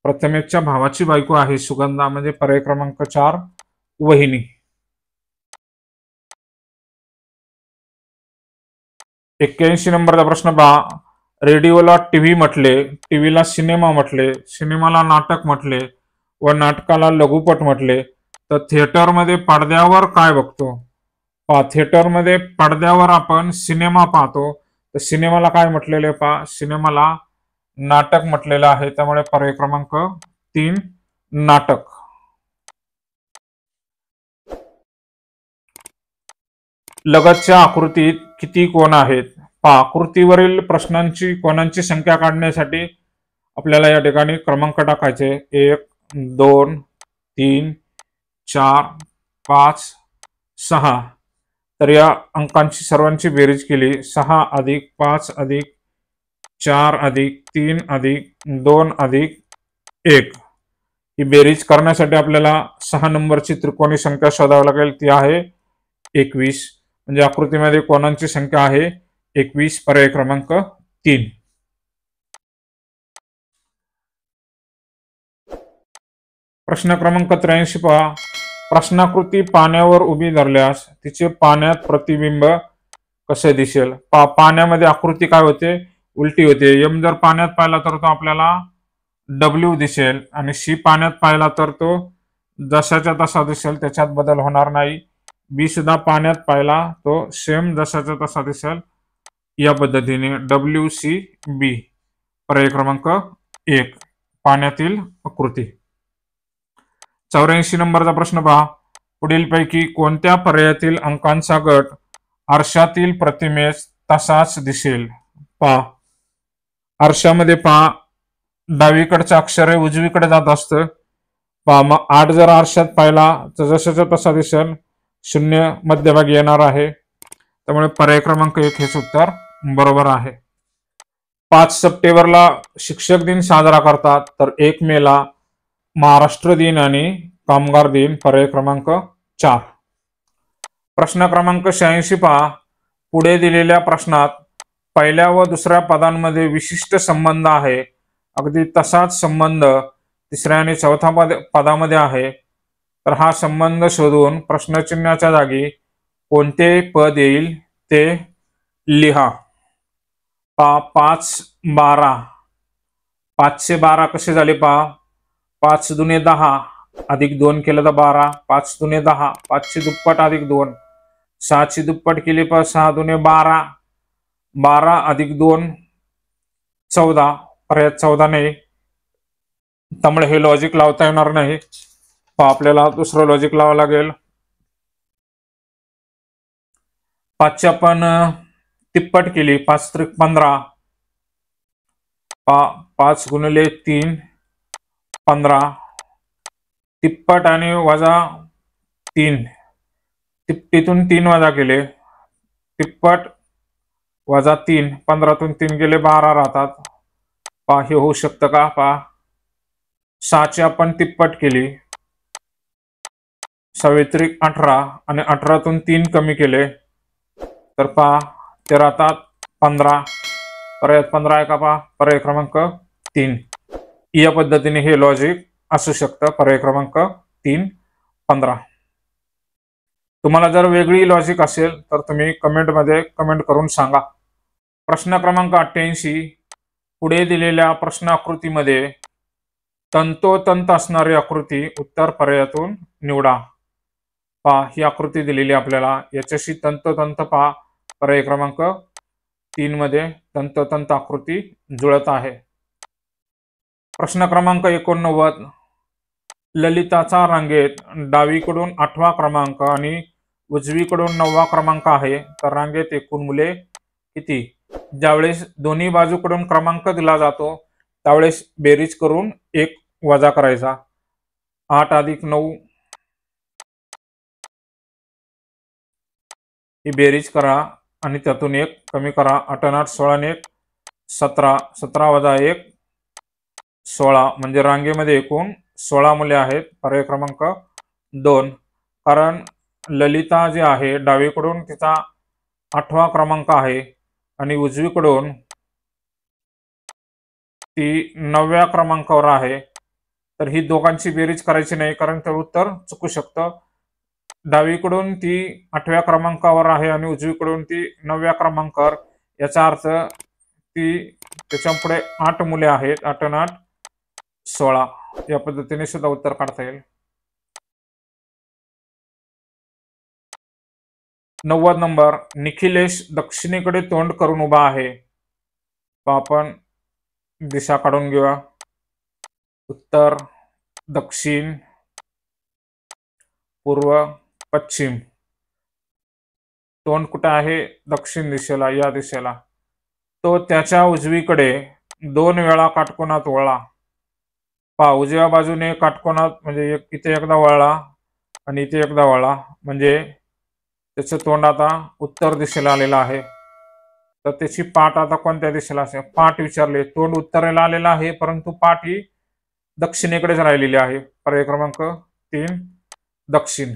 प्रथमेशच्या भावाची बायको आहे सुगंधा, म्हणजे पर्याय क्रमांक 4 वहिनी. 81 नंबरचा प्रश्न पहा, रेडिओला टीव्ही म्हटले, टीव्हीला सिनेमा म्हटले, सिनेमाला नाटक म्हटले व नाटकाला लघुपट म्हटले, तर थिएटरमध्ये पडद्यावर काय बघतो. पहा, थिएटरमध्ये पडद्यावर आपण सिनेमा पाहतो, तर सिनेमाला काय म्हटलेले पहा, सिनेमाला नाटक म्हटलेलं आहे. त्यामुळे पर्याय क्रमांक 3 नाटक. लगतच्या आकृतीत किती कोण आहेत. पहा, आकृतीवरील प्रश्नांची कोणांची संख्या काढण्यासाठी आपल्याला या ठिकाणी क्रमांक टाकायचे. 1 2 3 4 5 6. तर या अंकांची सर्वांची बेरीज केली 6 अधिक 5 अधिक 4 अधिक 3 अधिक 2 अधिक 1 ही बेरीज करण्यासाठी आपल्याला 6 नंबरची त्रिकोणी संख्या शोधावी लागेल, ती आहे 21. म्हणजे आकृतीमध्ये कोणांची संख्या आहे 21, पर्याय क्रमांक 3. प्रश्न क्रमांक 83 पहा. प्रश्नाकृती पाण्यावर उभी धरल्यास तिचे पाण्यात प्रतिबिंब कसे दिसेल? पाण्यामध्ये आकृती काय होते? उलटी होते. एम जर पाण्यात पाहिला तर तो आपल्याला डब्ल्यू दिसेल आणि सी पाण्यात पाहिला तर तो जशाच्या तसा दिसेल, त्याच्यात बदल होणार नाही. बी सुद्धा पाण्यात पाहिला तो सेम जशाच्या तसा दिसेल. या पद्धतीने डब्ल्यू सी बी, पर्याय क्रमांक 1 पाण्यातील आकृती. 84 नंबरचा प्रश्न पहा. पुढीलपैकी कोणत्या पर्यायातील अंकांचा गट आरशातील प्रतिमेस तसाच दिसेल? पहा, आरशामध्ये पहा डावीकडचं अक्षर हे उजवीकडे जात असतं. पहा, मग 8 जर आरशात पाहिला तर जशाचा तसा दिसेल, 0 मध्यभागी येणार आहे. त्यामुळे पर्याय क्रमांक 1 हेच उत्तर बरोबर आहे. 5 सप्टेंबरला शिक्षक दिन साजरा करतात, तर 1 मेला महाराष्ट्र दिन आणि कामगार दिन, पर्याय क्रमांक 4. प्रश्न क्रमांक 86 पहा. पुढे दिलेल्या प्रश्नात पहिल्या व दुसऱ्या पदांमध्ये विशिष्ट संबंध आहे, अगदी तसाच संबंध तिसऱ्या आणि चौथ्या पदामध्ये आहे. तर हा संबंध शोधून प्रश्नचिन्हाच्या जागी कोणते पद येईल ते लिहा. 5 12, 5 12 कसे झाले पहा. 5 दुने 10 अधिक 2 केलं तर 12, 5 दुने 10, 5ची दुप्पट अधिक 2, 6ची दुप्पट केली पण 6 दुने 12, 12 अधिक 2 14, पर्याय 14 नाही. त्यामुळे हे लॉजिक लावता येणार नाही. आपल्याला दुसरं लॉजिक लावावं लागेल. 5ची आपण तिप्पट केली, 5 त्रिक 15, 5 गुणिले 3 15, तिप्पट आणि वजा 3, तिप्पटीतून 3 वजा केले, तिप्पट वजा 3, 15तून 3 गेले 12 राहतात. हे होऊ शकतं का? 6ची आपण तिप्पट केली, 6 त्रिक 18 आणि 18तून 3 कमी केले तर ते राहतात 15. पर्याय 15 आहे का? पर्याय क्रमांक 3. या पद्धतीने हे लॉजिक असू शकतं. पर्याय क्रमांक 3 15. तुम्हाला जर वेगळी लॉजिक असेल तर तुम्ही कमेंटमध्ये कमेंट करून सांगा. प्रश्न क्रमांक 88. पुढे दिलेल्या प्रश्न आकृतीमध्ये तंतोतंत असणारी आकृती उत्तर पर्यायातून निवडा. ही आकृती दिलेली आपल्याला, याच्याशी तंतोतंत पर्याय क्रमांक 3 मध्ये तंतोतंत आकृती जुळत आहे. प्रश्न क्रमांक 89. ललिताचा रांगेत डावीकडून 8वा क्रमांक आणि उजवीकडून 9वा क्रमांक आहे, तर रांगेत एकूण मुले किती? ज्यावेळेस दोन्ही बाजूकडून क्रमांक दिला जातो त्यावेळेस बेरीज करून 1 वजा करायचा. 8 अधिक 9 ही बेरीज करा आणि त्यातून 1 कमी करा. 8 आणि 8 16 आणि 1 17, 17 वजा 1 16, म्हणजे रांगेमध्ये एकूण 16 मुले आहेत. पर्याय क्रमांक 2. कारण ललिता जी आहे डावीकडून तिचा 8वा क्रमांक आहे आणि उजवीकडून ती 9व्या क्रमांकावर आहे, तर ही दोघांची बेरीज करायची नाही, कारण ते उत्तर चुकू शकतं. डावीकडून ती 8व्या क्रमांकावर आहे आणि उजवीकडून ती 9व्या क्रमांकावर, याचा अर्थ ती त्याच्या पुढे 8 मुले आहेत. 8 आणि 8 16. या पद्धतीने सुद्धा उत्तर काढता येईल. 90 नंबर. निखिलेश दक्षिणेकडे तोंड करून उभा आहे. आपण दिशा काढून घेऊया. उत्तर, दक्षिण, पूर्व, पश्चिम. तोंड कुठे आहे? दक्षिण दिशेला, या दिशेला. तो त्याच्या उजवीकडे 2 वेळा काटकोनात वळला. उजव्या बाजूने काटकोनात म्हणजे इथे एकदा वळला आणि इथे एकदा वळला, म्हणजे त्याचं तोंड आता उत्तर दिशेला आलेलं आहे, तर त्याची पाठ आता कोणत्या दिशेला असेल? पाठ विचारले, तोंड उत्तरेला आलेलं आहे परंतु पाठ ही दक्षिणेकडेच राहिलेली आहे. पर्याय क्रमांक 3 दक्षिण.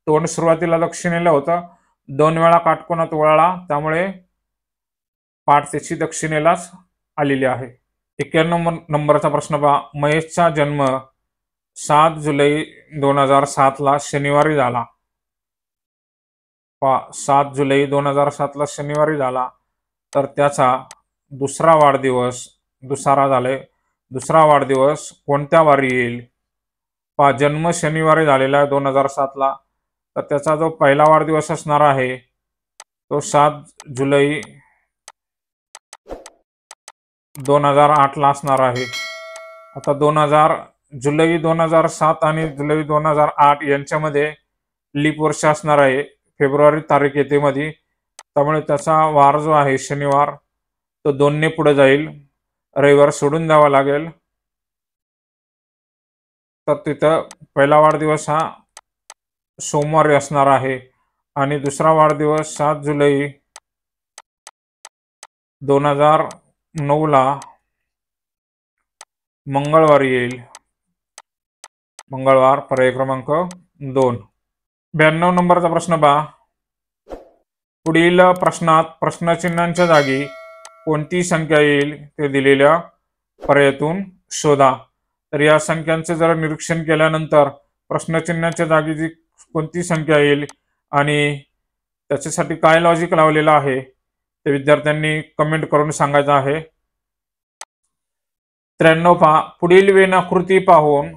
तोंड सुरुवातीला दक्षिणेला होतं, 2 वेळा काटकोनात वळला, त्यामुळे पाठ त्याची दक्षिणेलाच आलेली आहे. 91 नंबरचा प्रश्न पहा. महेशचा जन्म 7 जुलै 2007 ला शनिवारी झाला. 7 जुलै 2007 ला शनिवारी झाला, तर त्याचा दुसरा वाढदिवस कोणत्या वारी येईल? जन्म शनिवारी झालेला आहे 2007 ला, तर त्याचा जो पहिला वाढदिवस असणार आहे तो 7 जुलै 2008 ला असणार आहे. आता जुलै 2007 आणि जुलै 2008 यांच्यामध्ये लीप वर्ष असणार आहे. फेब्रुवारी तारीख येते मध्ये, त्यामुळे त्याचा वार जो आहे शनिवार तो 2 ने पुढे जाईल, रविवार सोडून द्यावा लागेल. तर तिथं पहिला वाढदिवस हा सोमवारी असणार आहे आणि दुसरा वाढदिवस 7 जुलै 2009 ला मंगळवारी येईल. मंगळवार. पर्याय क्रमांक 2. 92 नंबरचा प्रश्न पहा. पुढील प्रश्नात प्रश्नचिन्हांच्या जागी कोणती संख्या येईल ते दिलेल्या पर्यायातून शोधा. तर या संख्यांचे जर निरीक्षण केल्यानंतर प्रश्नचिन्हाच्या जागी जी कोणती संख्या येईल आणि त्याच्यासाठी काय लॉजिक लावलेलं आहे ते विद्यार्थ्यांनी कमेंट करून सांगायचं आहे. 93 पहा. पुढील वेणाकृती पाहून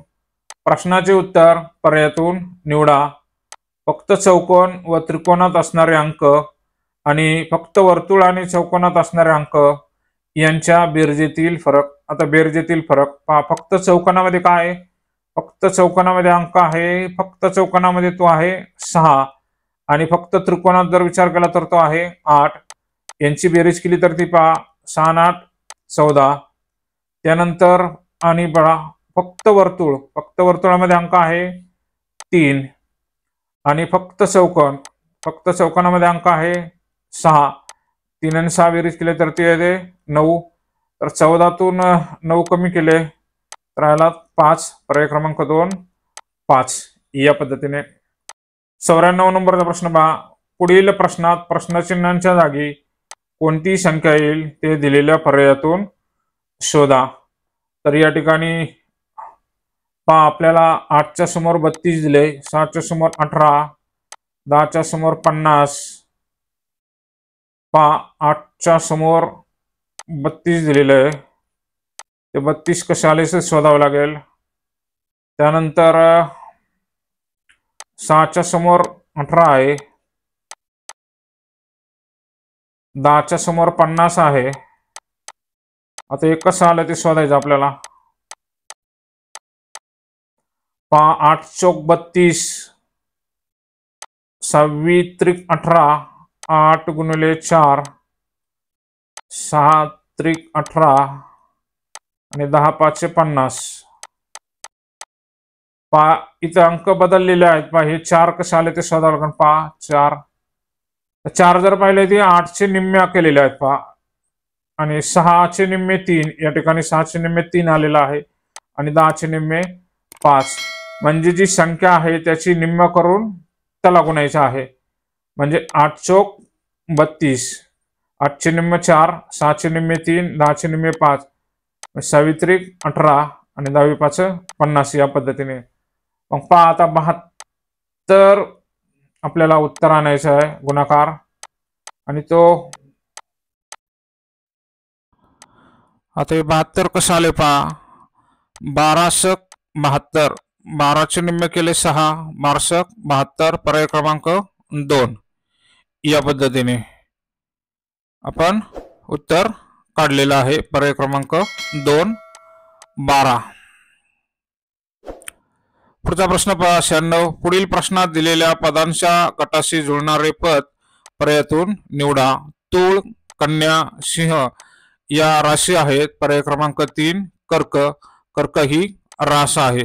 प्रश्नाचे उत्तर पर्यायातून निवडा. फक्त चौकोन व त्रिकोणात असणारे अंक आणि फक्त वर्तुळ आणि चौकोनात असणारे अंक यांच्या बेरजेतील फरक. आता बेरजेतील फरक पहा. फक्त चौकोनामध्ये काय आहे? फक्त चौकोनामध्ये अंक आहे, फक्त चौकोनामध्ये तो आहे 6 आणि फक्त त्रिकोणात जर विचार केला तर तो आहे 8. यांची बेरीज केली तर ती पहा 6 आणि 8 14. त्यानंतर आणि बघा फक्त वर्तुळामध्ये अंक आहे 3 आणि फक्त चौकोनामध्ये अंक आहे 6. 3 आणि 6 बेरीज केले तर ते येते 9. तर 14तून 9 कमी केले तर राहिला 5. पर्याय क्रमांक 2 5. या पद्धतीने. 94 नंबरचा प्रश्न पहा. पुढील प्रश्नात प्रश्नचिन्हांच्या जागी कोणती संख्या येईल ते दिलेल्या पर्यायातून शोधा. तर या ठिकाणी पहा आपल्याला 8च्या समोर 32 दिले, 6च्या समोर 18, 10च्या समोर 50. पहा 8च्या समोर 32 दिलेलं आहे, ते 32 कसे आले ते शोधावं लागेल. त्यानंतर 6च्या समोर 18 आहे, 10च्या समोर 50 आहे. आता हे कसं आलं ते शोधायचं आपल्याला. पहा 8 चौक 32, 6 त्रिक 18, 8 गुणिले 4, 6 त्रिक 18 आणि 10 5 50. पहा इथं अंक बदललेले आहेत. पहा हे 4 कसे आले ते शोधावं लागेल. पहा 4 जर पाहिले ते 8चे निम्मे केलेले आहेत. पहा आणि 6चे निम्मे 3, या ठिकाणी 6चे निम्मे 3 आलेला आहे आणि 10चे निम्मे 5. म्हणजे जी संख्या आहे त्याची निम्म करून त्याला गुणायचं आहे. म्हणजे 8 चौक 32, 8चे निम्मे 4, 6चे निम्मे 3, 10चे निम्मे 5, 6 त्रिक 18 आणि 10 5 50. या पद्धतीने मग पहा आता 72 आपल्याला उत्तर आणायचं आहे गुणाकार. आणि तो आता 72 कसं आले पहा. 12 72, 12चे निम्मे केले 6, 12 72. पर्याय क्रमांक 2. या पद्धतीने आपण उत्तर काढलेलं आहे. पर्याय क्रमांक 2 12. पुढचा प्रश्न पहा. 96. पुढील प्रश्नात दिलेल्या पदांच्या गटाशी जुळणारे पद पर्यायातून निवडा. तूळ, कन्या, सिंह या राशी आहेत. पर्याय क्रमांक 3 कर्क. कर्क ही रास आहे.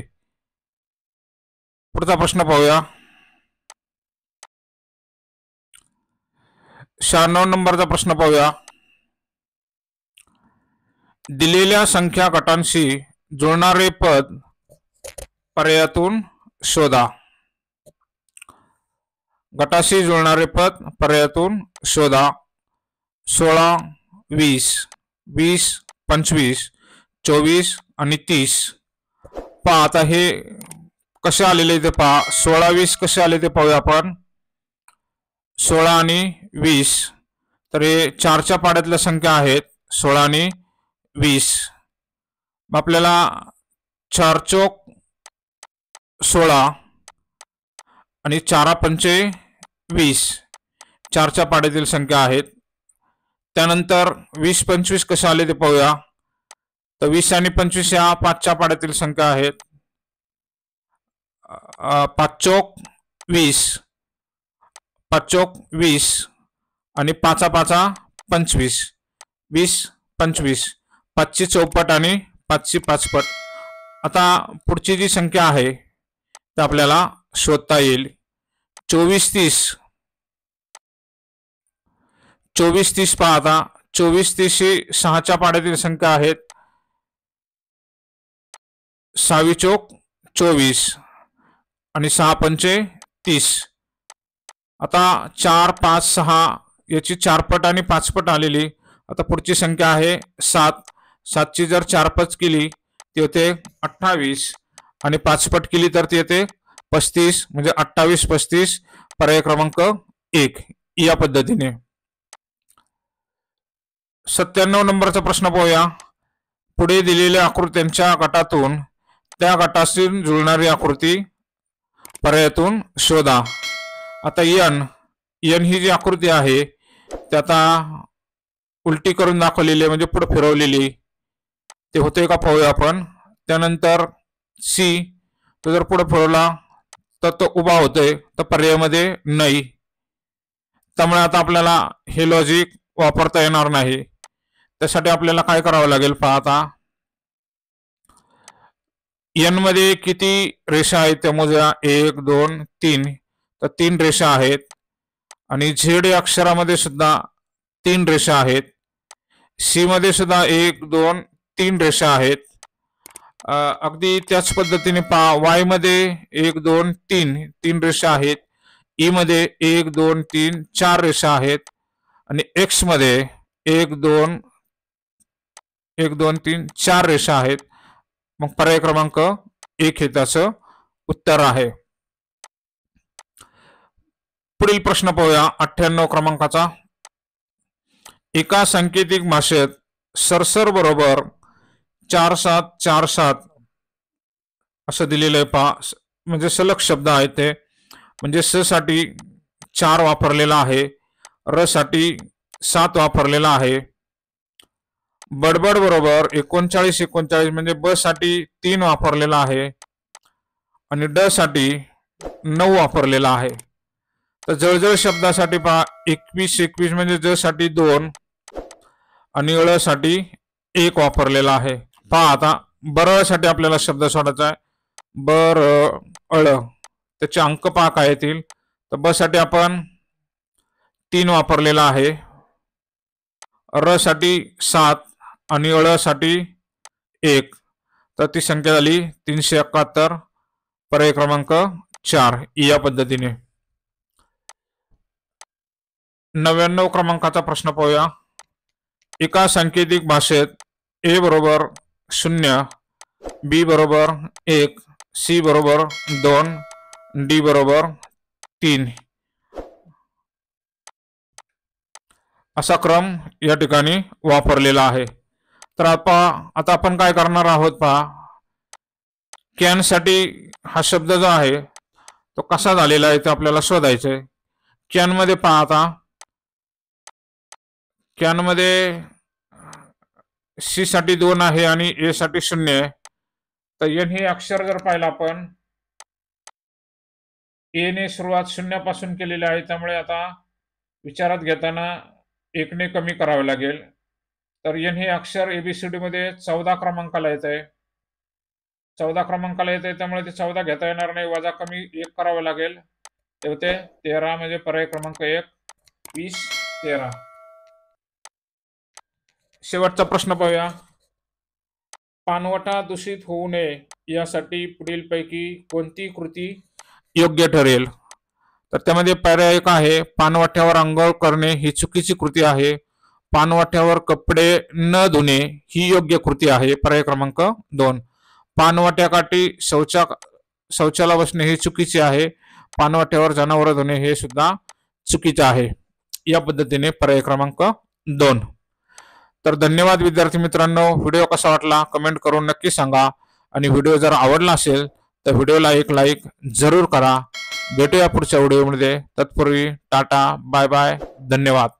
पुढचा प्रश्न पाहूया. 96 नंबरचा प्रश्न पाहूया. दिलेल्या संख्या गटांशी जुळणारे पद पर्यायातून शोधा. गटाशी जुळणारे पद पर्यायातून शोधा. 16, 20, 20, 25, 24 आणि 30. पहा आता हे कसे आलेले ते पहा. 16, 20 कसे आले ते पाहूया आपण. 16 आणि 20 तर हे 4च्या पाड्यातल्या संख्या आहेत. 16 आणि 20. मग आपल्याला 4 चौक 16 आणि 4 पंचे 20 4च्या पाड्यातील संख्या आहेत. त्यानंतर 20, 25 कसे आले ते पाहूया. तर 20 आणि 25 या 5च्या पाड्यातील संख्या आहेत. 5 चौक 20, 5 चौक 20 आणि 5 5 25, 20, 25, 5ची चौपट आणि 5ची पाचपट. आता पुढची जी संख्या आहे ते आपल्याला शोधता येईल. 24, 30, 24, 30 पहा आता. 24, 30 ही 6च्या पाड्यातील संख्या आहेत. 6 चौक 24 आणि 6 पंचे 30. आता 4, 5, 6 याची चारपट आणि पाचपट आलेली. आता पुढची संख्या आहे 7. 7ची जर चारपट केली ती होते 28 आणि पाचपट केली तर ती येते 35. म्हणजे 28, 35 पर्याय क्रमांक 1 या पद्धतीने. 97 नंबरचा प्रश्न पाहूया. पुढे दिलेल्या आकृत्यांच्या गटातून त्या गटाशी जुळणारी आकृती पर्यायातून शोधा. आता एन ही जी आकृती आहे ती आता उलटी करून दाखवलेली आहे, म्हणजे पुढे फिरवलेली. ते होते का पाहूया आपण. त्यानंतर सी तो जर पुढे फिरवला तर तो उभा होतोय, तर पर्यायामध्ये नाही. त्यामुळे आता आपल्याला हे लॉजिक वापरता येणार नाही. त्यासाठी आपल्याला काय करावं लागेल पहा आता. एन मध्ये किती रेषा आहेत त्या मोजा. 1, 2, 3 तर 3 रेषा आहेत. आणि झेड या अक्षरामध्ये सुद्धा 3 रेषा आहेत. सी मध्ये सुद्धा 1, 2, 3 रेषा आहेत. अगदी त्याच पद्धतीने पहा. वाय मध्ये 1, 2, 3 रेषा आहेत. ई मध्ये 1, 2, 3, 4 रेषा आहेत. आणि एक्स मध्ये 1, 2, 3, 4 रेषा आहेत. मग पर्याय क्रमांक 1 हे त्याचं उत्तर आहे. पुढील प्रश्न पाहूया 98 क्रमांकाचा. एका सांकेतिक भाषेत सरसर बरोबर 4, 7, 4, 7 असं दिलेलं आहे पहा. म्हणजे सलग शब्द आहेत ते. म्हणजे स साठी 4 वापरलेला आहे, र साठी 7 वापरलेला आहे. बडबड बरोबर 39, 39 म्हणजे ब साठी 3 वापरलेला आहे आणि ड साठी 9 वापरलेला आहे. तर जळजळ शब्दासाठी पहा 21, 21 म्हणजे ज साठी 2 आणि अळ साठी 1 वापरलेला आहे. पहा आता बरळ साठी आपल्याला शब्द सोडायचा आहे. बर अळ त्याचे अंक पहा काय येतील. तर ब साठी आपण 3 वापरलेला आहे, र साठी 7 आणि अळ साठी 1. तर ती संख्या झाली 371. पर्याय क्रमांक 4 या पद्धतीने. 99 क्रमांकाचा प्रश्न पाहूया. एका सांकेतिक भाषेत ए बरोबर 0, बी बरोबर 1, सी बरोबर 2, डी बरोबर 3 असा क्रम या ठिकाणी वापरलेला आहे. तर आता आपण काय करणार आहोत पहा. कॅन साठी हा शब्द जो आहे तो कसा झालेला आहे ते आपल्याला शोधायचा आहे. कॅन मध्ये पहा आता. कॅन मध्ये सी साठी 2 आहे आणि ए साठी 0 आहे. तर एन हे अक्षर जर पाहिलं आपण, ए ने सुरुवात 0 पासून केलेली आहे, त्यामुळे आता विचारात घेताना 1 ने कमी करावे लागेल. तर एन हे अक्षर एबीसीडी मध्ये 14 क्रमांकाला येत आहे. 14 क्रमांकाला येत आहे, त्यामुळे ते 14 घेता येणार नाही. वजा कमी 1 करावे लागेल. ते होते 13 म्हणजे पर्याय क्रमांक 1. 20 13. शेवटचा प्रश्न पाहूया. पाणवठा दूषित होऊ नये यासाठी पुढीलपैकी कोणती कृती योग्य ठरेल? तर त्यामध्ये पर्याय एक आहे, पाणवठ्यावर अंघोळ करणे ही चुकीची कृती आहे. पाणवठ्यावर कपडे न धुणे ही योग्य कृती आहे. पर्याय क्रमांक 2. पाणवठ्याकाठी शौचाला बसणे ही चुकीचे आहे. पाणवठ्यावर जनावर धुणे हे सुद्धा चुकीचे आहे. या पद्धतीने पर्याय क्रमांक 2. तर धन्यवाद विद्यार्थी मित्रांनो. व्हिडिओ कसा वाटला कमेंट करून नक्की सांगा आणि व्हिडिओ जर आवडला असेल तर व्हिडिओला एक लाईक जरूर करा. भेटूया पुढच्या व्हिडिओमध्ये. तत्पूर्वी टाटा बाय बाय. धन्यवाद.